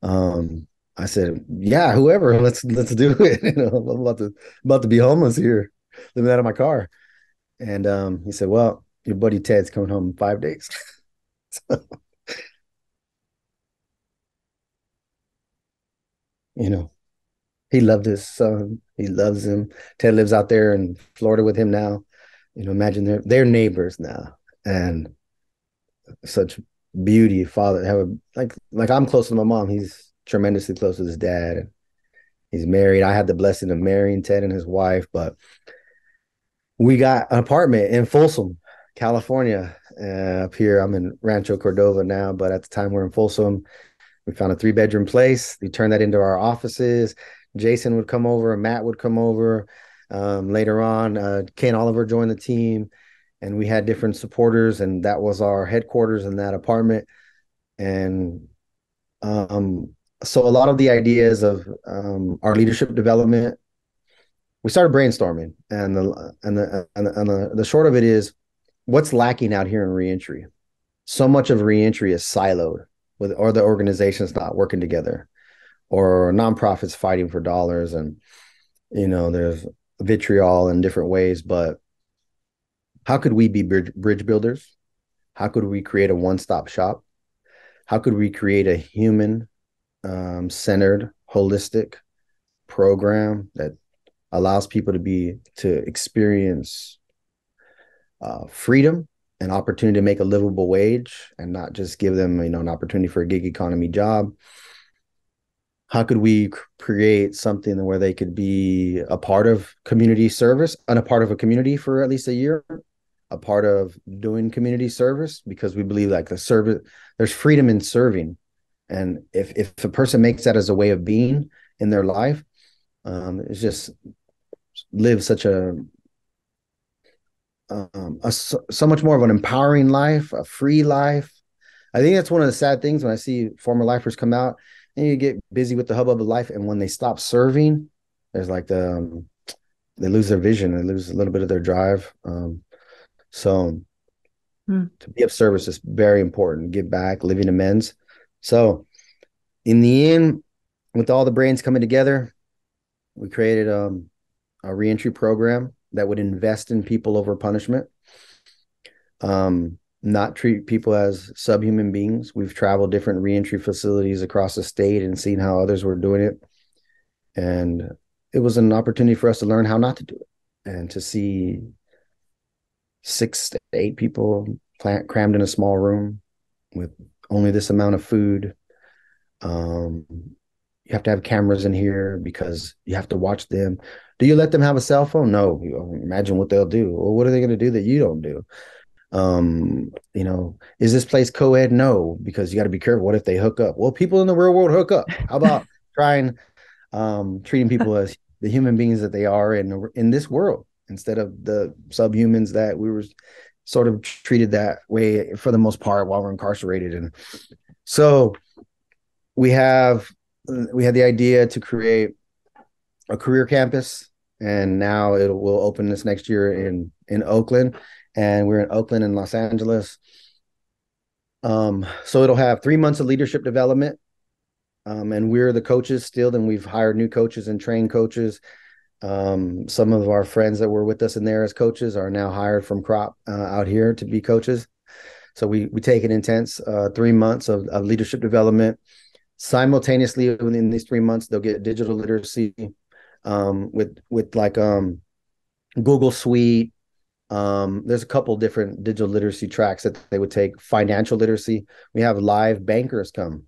I said, "Yeah, whoever, let's do it." I'm about to be homeless here, living out of my car. And he said, "Well, your buddy Ted's coming home in 5 days." So, he loved his son. He loves him. Ted lives out there in Florida with him now. Imagine they're neighbors now, and such beauty. Father, have like I'm close to my mom. He's tremendously close with his dad, and he's married. I had the blessing of marrying Ted and his wife, but we got an apartment in Folsom, California. Up here, I'm in Rancho Cordova now, but at the time we're in Folsom. We found a 3-bedroom place. We turned that into our offices. Jason would come over, and Matt would come over. Later on, Ken Oliver joined the team, and we had different supporters, and that was our headquarters in that apartment. And so a lot of the ideas of our leadership development, we started brainstorming, and the short of it is, what's lacking out here in reentry? So much of reentry is siloed, or the organization's not working together, or nonprofits fighting for dollars, and there's vitriol in different ways. But how could we be bridge builders? How could we create a one-stop shop? How could we create a human centered, holistic program that allows people to experience freedom and opportunity to make a livable wage, and not just give them an opportunity for a gig economy job? How could we create something where they could be a part of community service and a part of a community for at least a year, a part of doing community service? Because we believe like the service, there's freedom in serving. And if a person makes that as a way of being in their life, it's just live such so much more of an empowering life, a free life. I think that's one of the sad things when I see former lifers come out and you get busy with the hubbub of life, and when they stop serving, there's like they lose their vision, they lose a little bit of their drive. So To be of service is very important. Give back, living amends. So in the end, with all the brains coming together, we created a reentry program that would invest in people over punishment, not treat people as subhuman beings. We've traveled different reentry facilities across the state and seen how others were doing it. And it was an opportunity for us to learn how not to do it, and to see 6 to 8 people crammed in a small room with only this amount of food. You have to have cameras in here because you have to watch them. Do you let them have a cell phone? No. Imagine what they'll do. Well, what are they going to do that you don't do? Is this place co-ed? No, because you got to be careful. What if they hook up? Well, people in the real world hook up. How about trying treating people as the human beings that they are in this world, instead of the subhumans that we were sort of treated that way for the most part while we're incarcerated. And so we had the idea to create a career campus, and now will open this next year in Oakland, and we're in Oakland and Los Angeles. So it'll have 3 months of leadership development, and we're the coaches still. Then we've hired new coaches and trained coaches. Some of our friends that were with us in there as coaches are now hired from Crop out here to be coaches. So we take an intense 3 months of leadership development. Simultaneously, within these 3 months, they'll get digital literacy with like Google Suite. There's a couple different digital literacy tracks that they would take. Financial literacy. We have live bankers come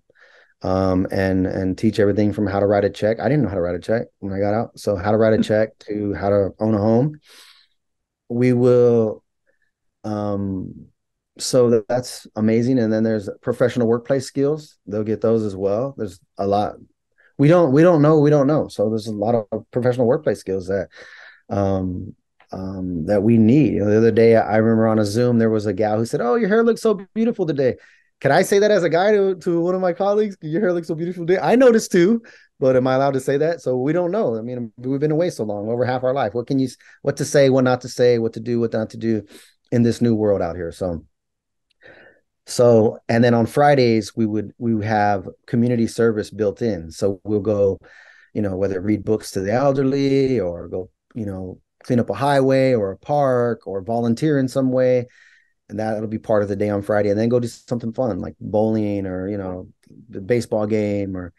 and teach everything from how to write a check. I didn't know how to write a check when I got out. So how to write a check to how to own a home. We will, so that's amazing. And then there's professional workplace skills. They'll get those as well. There's a lot. We don't know. So there's a lot of professional workplace skills that we need. The other day, I remember on a Zoom, there was a gal who said, "Oh, your hair looks so beautiful today." Can I say that as a guy to one of my colleagues? Your hair looks so beautiful today. I noticed too, but am I allowed to say that? So we don't know. I mean, we've been away so long, over half our life. What to say, what not to say, what to do, what not to do in this new world out here. So, and then on Fridays, we would have community service built in. So we'll go, whether read books to the elderly or go, clean up a highway or a park or volunteer in some way. And that'll be part of the day on Friday, and then go do something fun like bowling or, the baseball game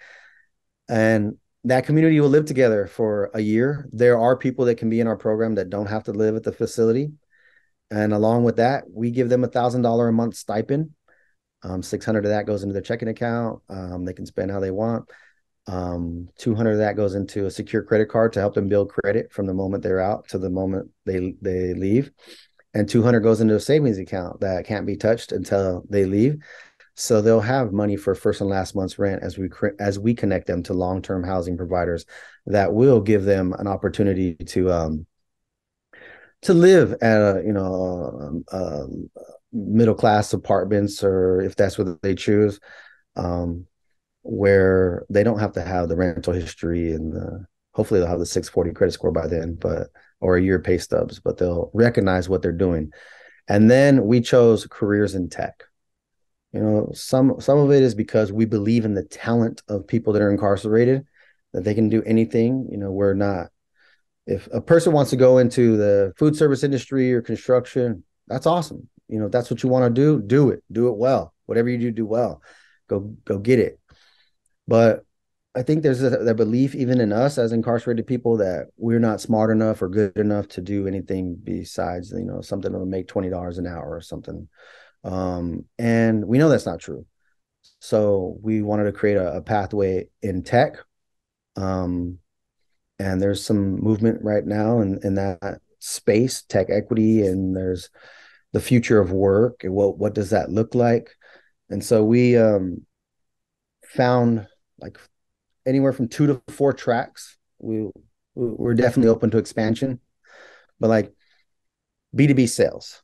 and that community will live together for a year. There are people that can be in our program that don't have to live at the facility. And along with that, we give them $1,000 a month stipend. 600 of that goes into their checking account. They can spend how they want. 200 of that goes into a secure credit card to help them build credit from the moment they're out to the moment they leave. And 200 goes into a savings account that can't be touched until they leave. So they'll have money for first and last month's rent as we connect them to long-term housing providers that will give them an opportunity to live at middle-class apartments, or if that's what they choose, where they don't have to have the rental history and hopefully they'll have the 640 credit score by then, or a year pay stubs, but they'll recognize what they're doing. And then we chose careers in tech. Some of it is because we believe in the talent of people that are incarcerated, that they can do anything. We're not, if a person wants to go into the food service industry or construction, that's awesome. If that's what you want to do it well. Whatever you do well, go get it. But I think there's a belief even in us as incarcerated people that we're not smart enough or good enough to do anything besides, something that will make $20 an hour or something. And we know that's not true. So we wanted to create a pathway in tech. And there's some movement right now in that space, tech equity, and there's the future of work and what does that look like? And so we found like anywhere from 2 to 4 tracks. We're definitely open to expansion, but like B2B sales.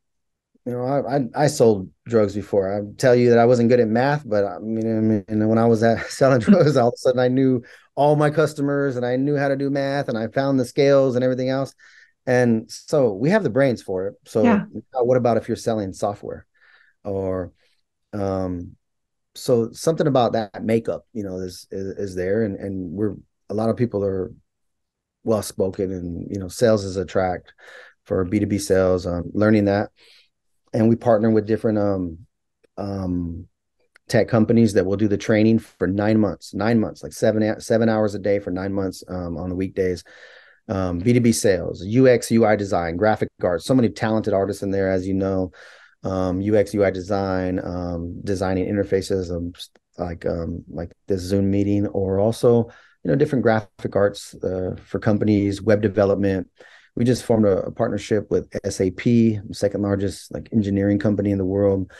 I sold drugs before. I tell you that I wasn't good at math, but I mean, when I was selling drugs, all of a sudden I knew all my customers and I knew how to do math and I found the scales and everything else. And so we have the brains for it. So yeah. What about if you're selling software? or so something about that makeup, is there, and we're a lot of people are well spoken, and sales is a track for B2B sales. Learning that, and we partner with different um, tech companies that will do the training for 9 months, like 7 hours a day for 9 months on the weekdays. B2B sales, UX, UI design, graphic arts, so many talented artists in there, as you know. UX, UI design, designing interfaces, like this Zoom meeting, or also different graphic arts for companies, web development. We just formed a partnership with SAP, the second largest like engineering company in the world,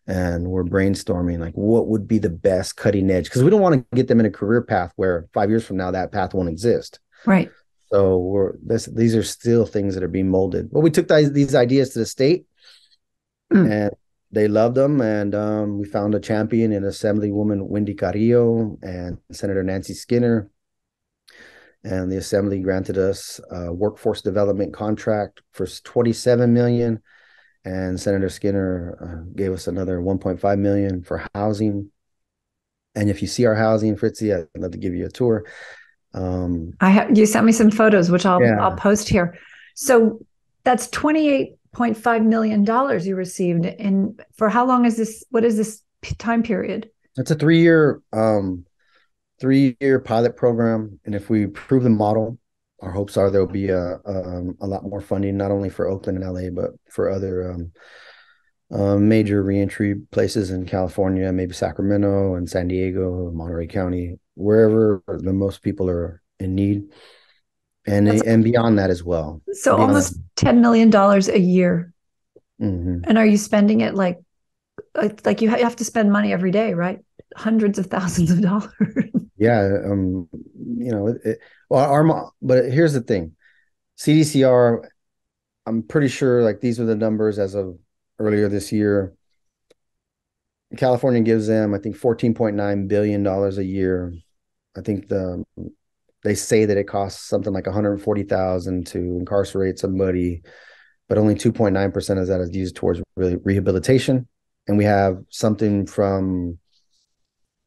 and we're brainstorming like what would be the best cutting edge, because we don't want to get them in a career path where 5 years from now that path won't exist. Right. So these are still things that are being molded. Well, we took these ideas to the state, and they loved them. And we found a champion in Assemblywoman Wendy Carrillo and Senator Nancy Skinner. And the Assembly granted us a workforce development contract for $27 million. And Senator Skinner gave us another $1.5 million for housing. And if you see our housing, Fritzy, I'd love to give you a tour. You sent me some photos, which I'll post here. So that's $28.5 million you received. And for how long is this? What is this time period? It's a 3-year pilot program. And if we prove the model, our hopes are there'll be a lot more funding, not only for Oakland and LA, but for other major reentry places in California, maybe Sacramento and San Diego, Monterey County, wherever the most people are in need, and beyond that as well. So almost $10 million a year. Mm-hmm. And are you spending it like you have to spend money every day, right? Hundreds of thousands of dollars. Yeah. But here's the thing. CDCR, I'm pretty sure like these are the numbers as of earlier this year. California gives them, I think, $14.9 billion a year. I think they say that it costs something like $140,000 to incarcerate somebody, but only 2.9% of that is used towards rehabilitation. And we have something from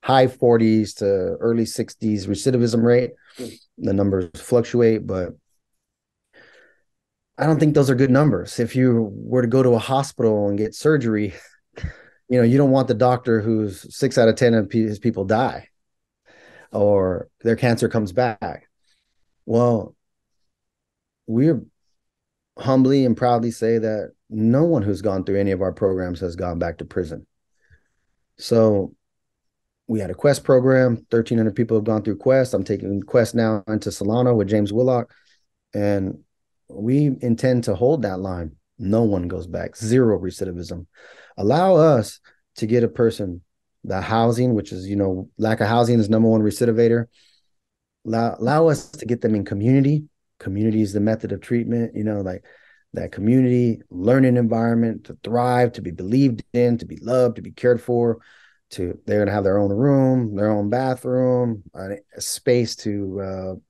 high 40s to early 60s recidivism rate. The numbers fluctuate, but I don't think those are good numbers. If you were to go to a hospital and get surgery, you don't want the doctor who's 6 out of 10 of his people die or their cancer comes back. Well, we're humbly and proudly say that no one who's gone through any of our programs has gone back to prison. So we had a Quest program. 1,300 people have gone through Quest. I'm taking Quest now into Solano with James Willock, and we intend to hold that line. No one goes back. Zero recidivism. Allow us to get a person the housing, which is, lack of housing is number one recidivator. Allow us to get them in community. Community is the method of treatment, like that community learning environment to thrive, to be believed in, to be loved, to be cared for. They're going to have their own room, their own bathroom, a space to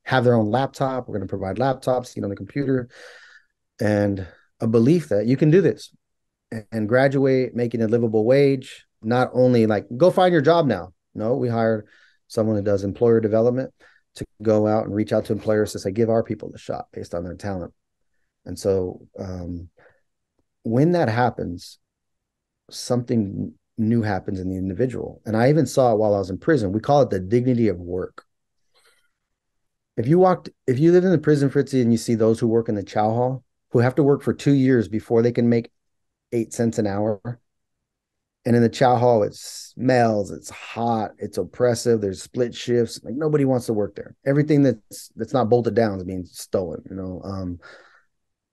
have their own laptop. We're going to provide laptops, on the computer, and a belief that you can do this and graduate making a livable wage. Not only like go find your job now. No, we hired someone who does employer development to go out and reach out to employers to say, give our people a shot based on their talent. And so when that happens, something new happens in the individual. And I even saw it while I was in prison. We call it the dignity of work. If you live in the prison, Fritzy, and you see those who work in the chow hall, who have to work for 2 years before they can make 8 cents an hour. And in the chow hall, it smells, it's hot, it's oppressive, there's split shifts. Like nobody wants to work there. Everything that's not bolted down is being stolen,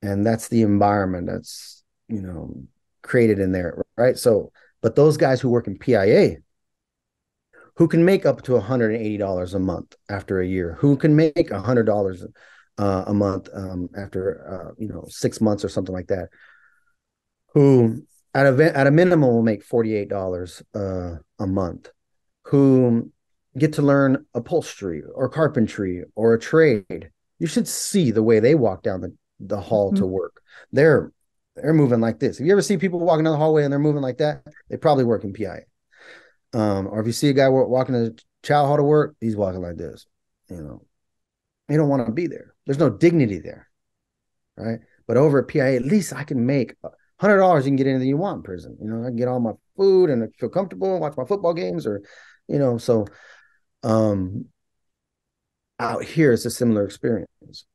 and that's the environment that's, created in there, right? So, but those guys who work in PIA, who can make up to $180 a month after a year, who can make $100 a month after 6 months or something like that, who at a minimum will make $48 a month, who get to learn upholstery or carpentry or a trade. You should see the way they walk down the hall to work. They're they're moving like this. If you ever see people walking down the hallway and they're moving like that, they probably work in PIA. Or if you see a guy walking to chow hall to work, he's walking like this. You know, you don't want to be there. There's no dignity there, right? But over at PIA, at least I can make $100. You can get anything you want in prison. You know, I can get all my food and I feel comfortable and watch my football games, or, you know, so out here it's a similar experience.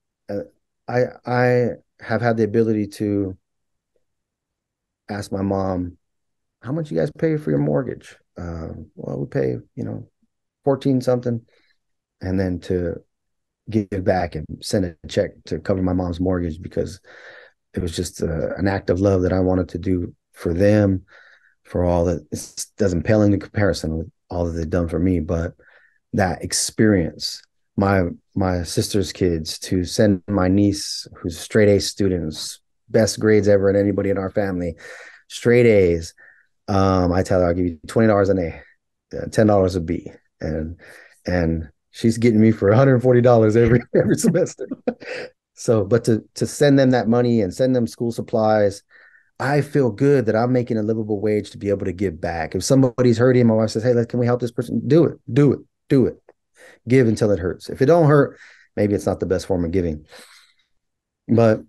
I have had the ability to ask my mom, how much you guys pay for your mortgage? Well, we pay, 14 something. And then to give back and send a check to cover my mom's mortgage, because it was just an act of love that I wanted to do for them, for all that. It doesn't pale into comparison with all that they've done for me, but that experience, my sister's kids, to send my niece, who's straight A students, best grades ever in anybody in our family, straight A's. I tell her, I'll give you $20 an A, $10 a B, and she's getting me for $140 every semester. So, but to send them that money and send them school supplies, I feel good that I'm making a livable wage to be able to give back. If somebody's hurting, my wife says, "Hey, can we help this person?" Do it. Give until it hurts. If it don't hurt, maybe it's not the best form of giving. But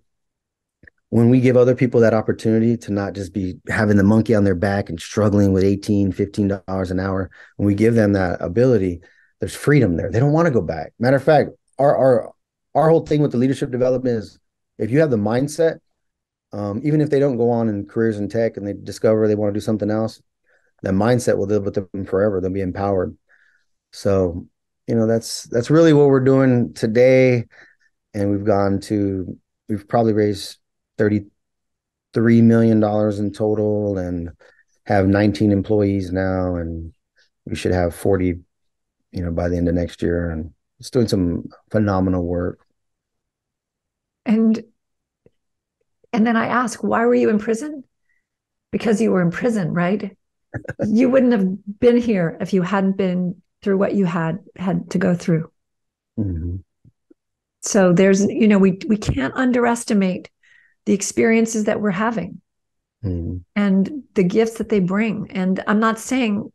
when we give other people that opportunity to not just be having the monkey on their back and struggling with $18, $15 an hour, when we give them that ability, there's freedom there. They don't want to go back. Matter of fact, our whole thing with the leadership development is, if you have the mindset, even if they don't go on in careers in tech and they discover they want to do something else, that mindset will live with them forever. They'll be empowered. So, that's really what we're doing today. And we've probably raised $33 million in total and have 19 employees now. And we should have 40, by the end of next year. And it's doing some phenomenal work. And then I ask, why were you in prison? Because you were in prison, right? You wouldn't have been here if you hadn't been through what you had to go through. Mm-hmm. So there's, we can't underestimate the experiences that we're having, mm-hmm. and the gifts that they bring. And I'm not saying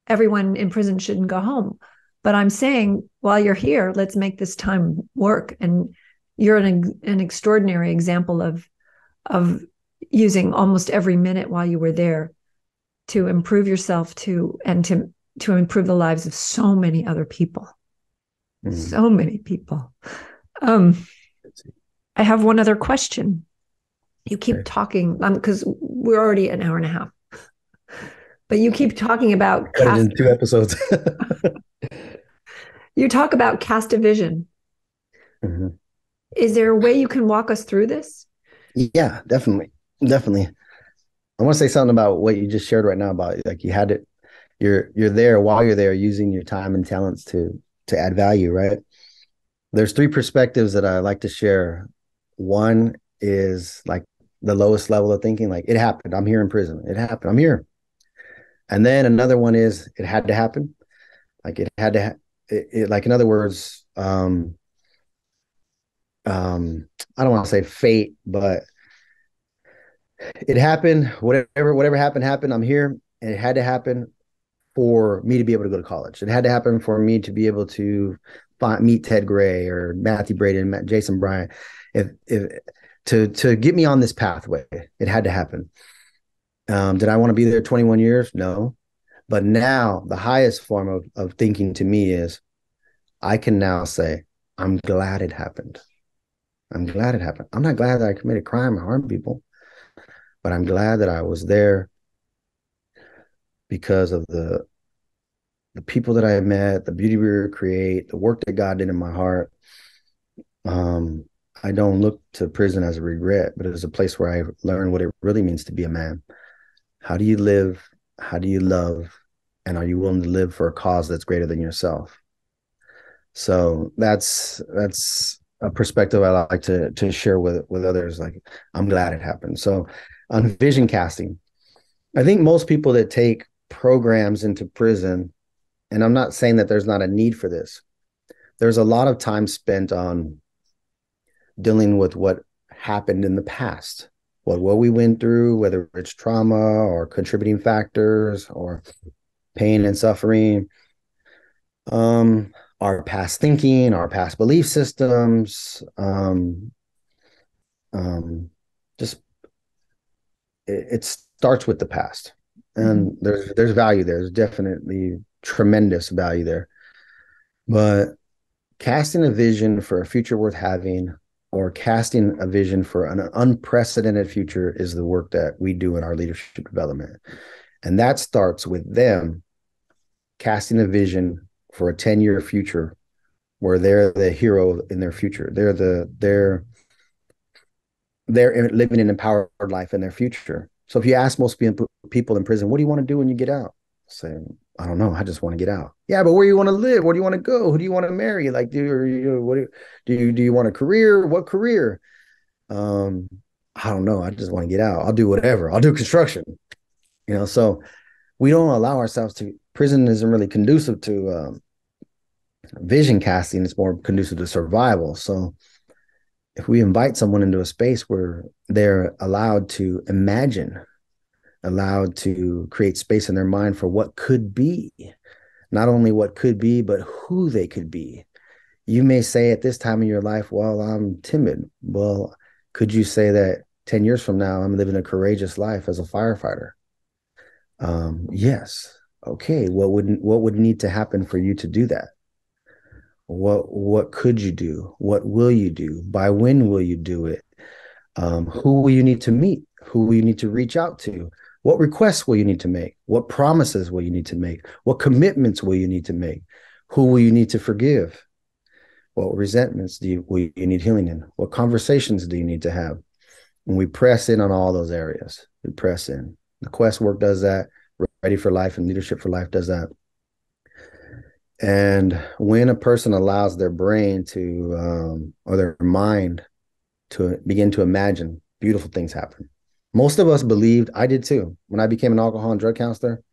everyone in prison shouldn't go home, but I'm saying, while you're here, let's make this time work. And you're an extraordinary example of using almost every minute while you were there to improve yourself and to improve the lives of so many other people. Mm-hmm. So many people. I have one other question. You keep talking, because we're already an hour and a half, but you keep talking about in 2 episodes. You talk about cast a vision. Mm-hmm. Is there a way you can walk us through this? Yeah, definitely. I want to say something about what you just shared right now about, like, you had it. You're there while you're there, using your time and talents to add value, right? There's 3 perspectives that I like to share. One is like the lowest level of thinking, like, it happened. I'm here in prison. It happened. I'm here. And then another one is, it had to happen. Like, it had to, like, in other words, I don't want to say fate, but it happened. Whatever happened. I'm here, and it had to happen for me to be able to go to college. It had to happen for me to be able to meet Ted Gray or Matthew Braden, Jason Bryant. To get me on this pathway, it had to happen. Did I want to be there 21 years? No. But now the highest form of thinking to me is, I can now say, I'm glad it happened. I'm glad it happened. I'm not glad that I committed crime and harmed people, but I'm glad that I was there because of the people that I met, the beauty we would create, the work that God did in my heart. I don't look to prison as a regret, but as a place where I learned what it really means to be a man. How do you live? How do you love? And are you willing to live for a cause that's greater than yourself? So that's a perspective I like to share with others. Like, I'm glad it happened. So on vision casting, I think most people that take programs into prison, and I'm not saying that there's not a need for this, there's a lot of time spent on dealing with what happened in the past, what we went through, whether it's trauma or contributing factors or pain and suffering, our past thinking, our past belief systems, just it starts with the past, and there's value there. There's definitely tremendous value there, but casting a vision for a future worth having, or casting a vision for an unprecedented future, is the work that we do in our leadership development. And that starts with them casting a vision for a 10-year future where they're the hero in their future. They're living an empowered life in their future. So if you ask most people in prison, what do you want to do when you get out? Say, I don't know. I just want to get out. Yeah, but where do you want to live? Where do you want to go? Who do you want to marry? Like, do you want a career? What career? I don't know. I just want to get out. I'll do whatever. I'll do construction. So we don't allow ourselves to. Prison isn't really conducive to vision casting. It's more conducive to survival. So if we invite someone into a space where they're allowed to imagine, allowed to create space in their mind for what could be, not only what could be, but who they could be. You may say at this time in your life, well, I'm timid. Well, could you say that 10 years from now, I'm living a courageous life as a firefighter? Yes. Okay. What would need to happen for you to do that? What could you do? What will you do? By when will you do it? Who will you need to meet? Who will you need to reach out to? What requests will you need to make? What promises will you need to make? What commitments will you need to make? Who will you need to forgive? What resentments will you need healing in? What conversations do you need to have? When we press in on all those areas, we press in. The Quest work does that. Ready for Life and Leadership for Life does that. And when a person allows their brain to, or their mind to begin to imagine, beautiful things happen. Most of us believed, I did too, when I became an alcohol and drug counselor,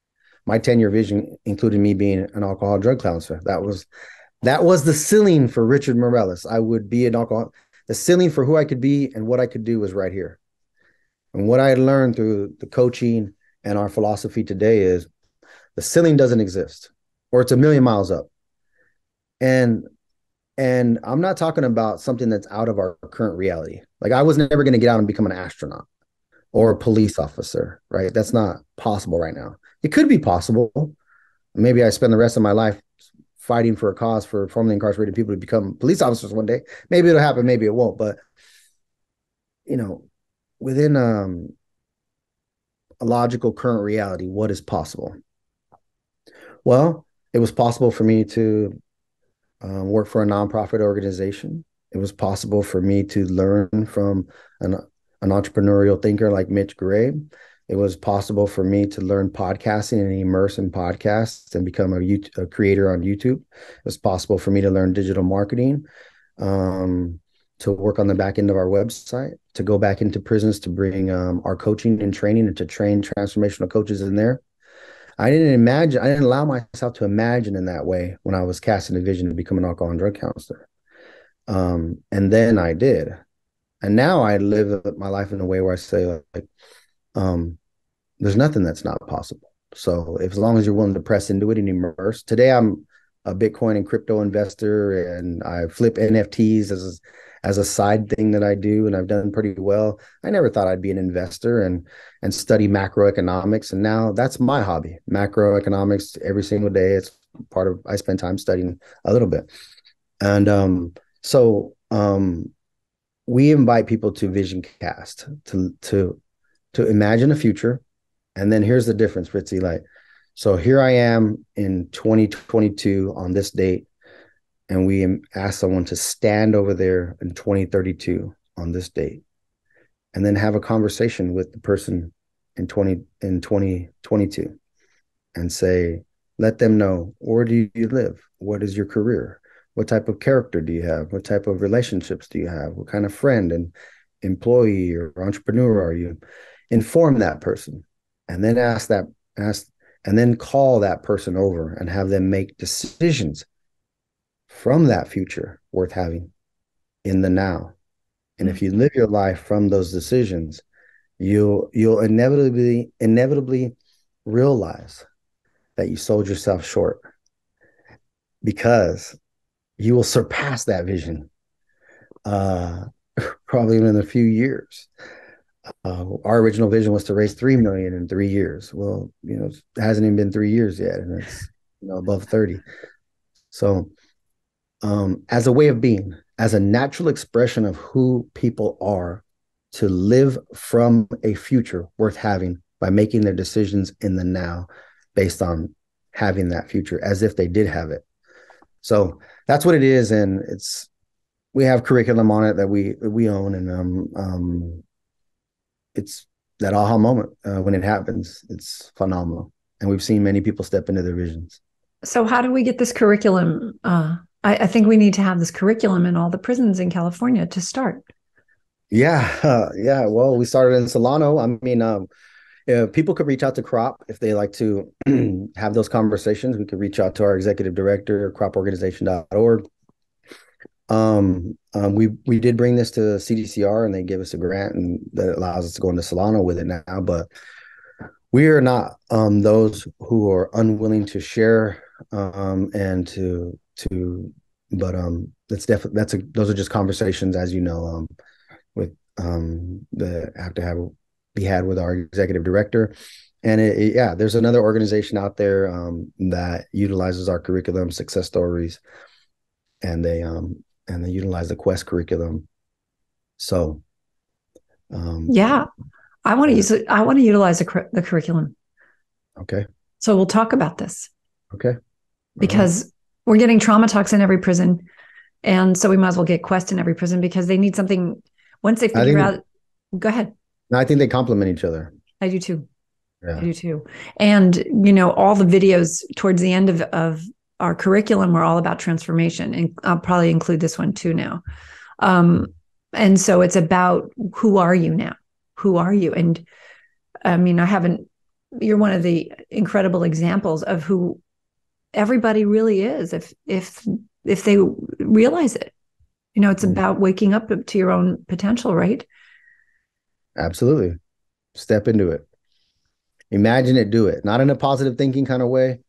my 10-year vision included me being an alcohol and drug counselor. That was the ceiling for Richard Morales. I would be an alcohol. The ceiling for who I could be and what I could do was right here. And what I had learned through the coaching and our philosophy today is the ceiling doesn't exist, or it's a million miles up. And I'm not talking about something that's out of our current reality. Like, I was never going to get out and become an astronaut or a police officer, right? That's not possible right now. It could be possible. Maybe I spend the rest of my life fighting for a cause for formerly incarcerated people to become police officers one day. Maybe it'll happen, maybe it won't. But, within a logical current reality, what is possible? Well, it was possible for me to work for a nonprofit organization. It was possible for me to learn from an entrepreneurial thinker like Mitch Gray. It was possible for me to learn podcasting and immerse in podcasts and become a creator on YouTube. It was possible for me to learn digital marketing, to work on the back end of our website, to go back into prisons to bring our coaching and training and to train transformational coaches in there. I didn't allow myself to imagine in that way when I was casting a vision to become an alcohol and drug counselor. And then I did. And now I live my life in a way where I say, there's nothing that's not possible. So as long as you're willing to press into it and immerse. Today, I'm a Bitcoin and crypto investor, and I flip NFTs as a side thing that I do, and I've done pretty well. I never thought I'd be an investor and study macroeconomics, and now that's my hobby. Macroeconomics every single day. It's part of, I spend time studying a little bit. And so we invite people to vision cast, to imagine a future. And then here's the difference, Fritzy. So here I am in 2022 on this date, and we ask someone to stand over there in 2032 on this date, and then have a conversation with the person in 2022 and say, let them know, where do you live? What is your career? What type of character do you have? What type of relationships do you have? What kind of friend and employee or entrepreneur are you? Inform that person, and then and then call that person over and have them make decisions from that future worth having in the now. And if you live your life from those decisions, you'll inevitably realize that you sold yourself short, because you will surpass that vision probably in a few years. Our original vision was to raise 3 million in 3 years. Well, it hasn't even been 3 years yet, and it's above 30. So as a way of being, as a natural expression of who people are, to live from a future worth having by making their decisions in the now based on having that future as if they did have it. So that's what it is. And we have curriculum on it that we own. And it's that aha moment when it happens. It's phenomenal. And we've seen many people step into their visions. So how do we get this curriculum? I think we need to have this curriculum in all the prisons in California to start. Yeah. Well, we started in Solano. I mean, people could reach out to CROP if they like to have those conversations. We could reach out to our executive director, croporganization.org. We did bring this to CDCR, and they gave us a grant, and that allows us to go into Solano with it now. But we are not those who are unwilling to share and to. But those are just conversations, as you know, with that have to be had with our executive director. And there's another organization out there that utilizes our curriculum, Success Stories, and they utilize the Quest curriculum. So I want to use it. I want to utilize the curriculum. Okay. So we'll talk about this. Okay. Because we're getting trauma talks in every prison, and so we might as well get Quest in every prison, because they need something once they figure out. Go ahead. I think they complement each other. I do too. Yeah. I do too. And all the videos towards the end of our curriculum were all about transformation, and I'll probably include this one too now. And so it's about, who are you now? Who are you? And I mean, you're one of the incredible examples of who everybody really is, if they realize it. It's about waking up to your own potential, right? Absolutely. Step into it. Imagine it, do it. Not in a positive thinking kind of way,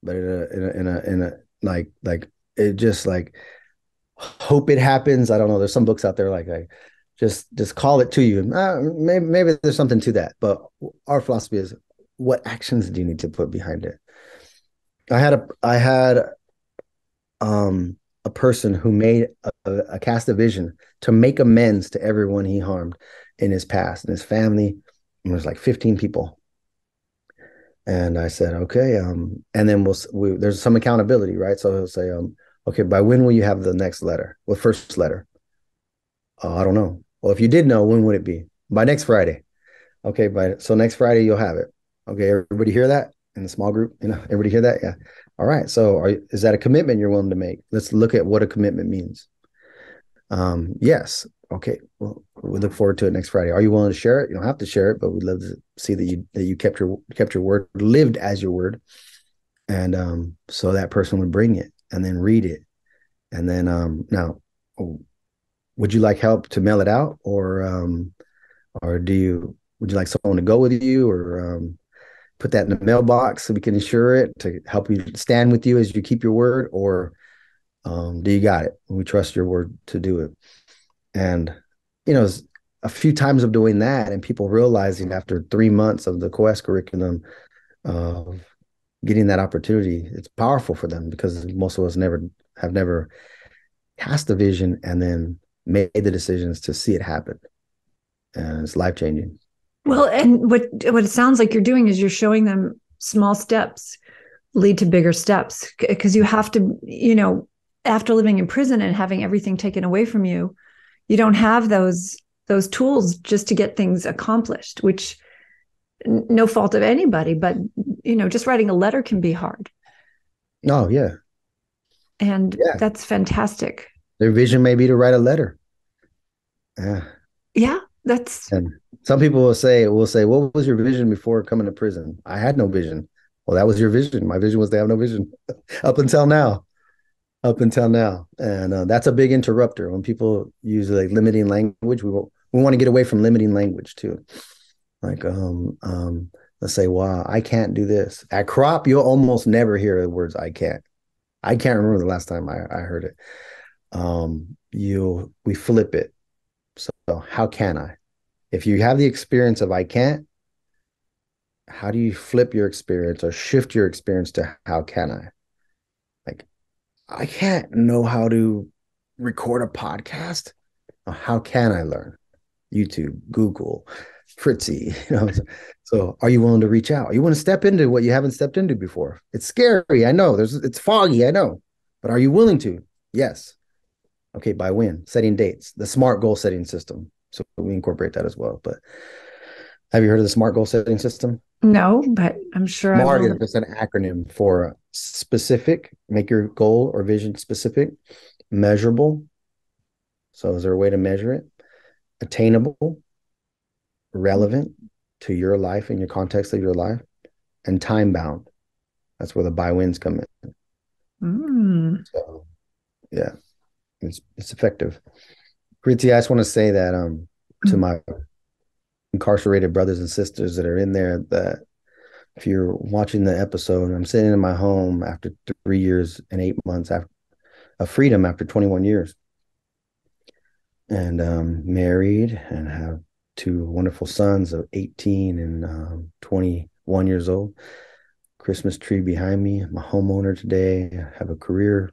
but in a like it, just like, hope it happens. I don't know. There's some books out there like just call it to you. Maybe there's something to that, but our philosophy is, what actions do you need to put behind it? I had a person who made a cast a vision to make amends to everyone he harmed in his past, and his family. And there's like 15 people. And I said, okay. And then there's some accountability, right? So he'll say, okay, by when will you have the next letter? Well, first letter. I don't know. Well, if you did know, when would it be? By next Friday. Okay. So next Friday you'll have it. Okay. Everybody hear that in the small group? Everybody hear that? Yeah. All right. So is that a commitment you're willing to make? Let's look at what a commitment means. Yes. Okay. Well, we look forward to it next Friday. Are you willing to share it? You don't have to share it, but we'd love to see that you kept your word, lived as your word. And so that person would bring it and then read it. And then now, would you like help to mail it out, or would you like someone to go with you, or put that in the mailbox so we can insure it to help you stand with you as you keep your word, or do you got it? We trust your word to do it. And a few times of doing that, and people realizing after 3 months of the Quest curriculum of getting that opportunity, it's powerful for them, because most of us have never cast a vision and then made the decisions to see it happen. And it's life-changing. Well, and what it sounds like you're doing is you're showing them small steps lead to bigger steps, because you have to, after living in prison and having everything taken away from you, you don't have those tools just to get things accomplished, which no fault of anybody, but just writing a letter can be hard. Oh, yeah. And that's fantastic. Their vision may be to write a letter. Yeah. Yeah. And some people will say, what was your vision before coming to prison? I had no vision. Well, that was your vision. My vision was to have no vision up until now. And that's a big interrupter when people use like limiting language. We want to get away from limiting language too. Like, let's say, wow, I can't do this. At crop, you'll almost never hear the words I can't. I can't remember the last time I heard it. We flip it. So how can I? If you have the experience of I can't, how do you flip your experience or shift your experience to how can I? Like, I can't know how to record a podcast. How can I learn? YouTube, Google, Fritzy, So are you willing to reach out? You want to step into what you haven't stepped into before? It's scary. I know it's foggy. I know, but are you willing to? Yes. Okay. By when? Setting dates, the SMART goal setting system. So we incorporate that as well. But have you heard of the SMART goal setting system? No, but I'm sure SMART I will. is just an acronym for specific, make your goal or vision specific, measurable. So is there a way to measure it? Attainable, relevant to your life and your context of your life, and time bound. That's where the by wins come in. So yeah, it's effective. Fritzy, I just want to say that to my incarcerated brothers and sisters that are in there, that if you're watching the episode, I'm sitting in my home after 3 years and 8 months after of freedom after 21 years, and married and have two wonderful sons of 18 and 21 years old. Christmas tree behind me. I'm a homeowner today. I have a career.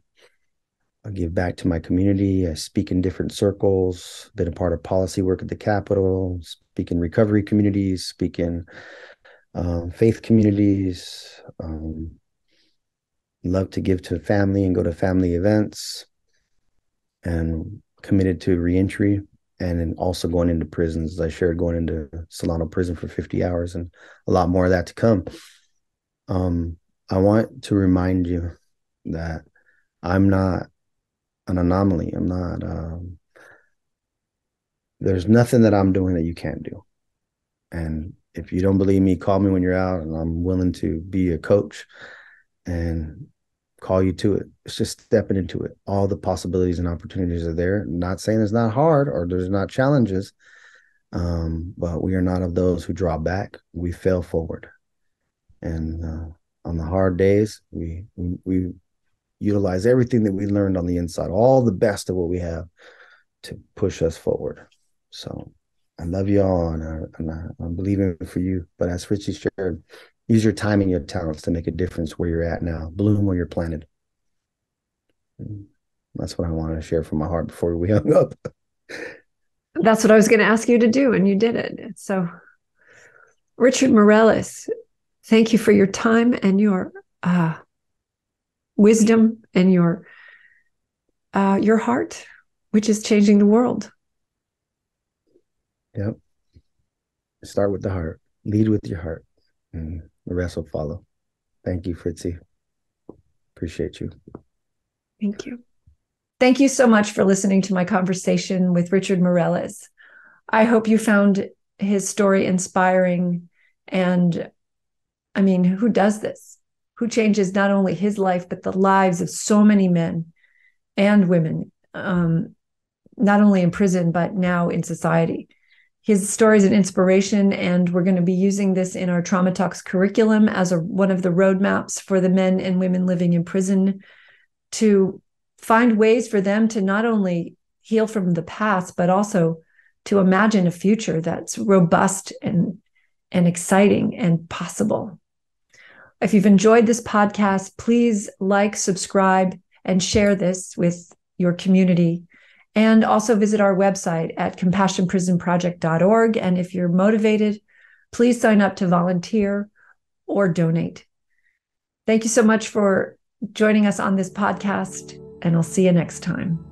I give back to my community. I speak in different circles, been a part of policy work at the Capitol, speak in recovery communities, speak in faith communities, love to give to family and go to family events, and committed to reentry, and then also going into prisons. I shared going into Solano prison for 50 hours and a lot more of that to come. I want to remind you that I'm not an anomaly. I'm not, there's nothing that I'm doing that you can't do. And if you don't believe me, call me when you're out, and I'm willing to be a coach and call you to it. It's just stepping into it. All the possibilities and opportunities are there. I'm not saying it's not hard or there's not challenges, but we are not of those who draw back. We fail forward. And on the hard days, we utilize everything that we learned on the inside, all the best of what we have, to push us forward. So I love you all, and I'm believing for you. But as Fritzy shared, use your time and your talents to make a difference where you're at now. Bloom where you're planted. That's what I wanted to share from my heart before we hung up. That's what I was going to ask you to do, and you did it. So, Richard Morales, thank you for your time and your wisdom and your heart, which is changing the world. Yep. Start with the heart. Lead with your heart, and the rest will follow. Thank you, Fritzy. Appreciate you. Thank you. Thank you so much for listening to my conversation with Richard Morales. I hope you found his story inspiring. And I mean, who does this? Who changes not only his life, but the lives of so many men and women, not only in prison, but now in society. His story is an inspiration, and we're going to be using this in our Trauma Talks curriculum as one of the roadmaps for the men and women living in prison, to find ways for them to not only heal from the past, but also to imagine a future that's robust and exciting and possible. If you've enjoyed this podcast, please like, subscribe, and share this with your community. And also visit our website at compassionprisonproject.org. And if you're motivated, please sign up to volunteer or donate. Thank you so much for joining us on this podcast, and I'll see you next time.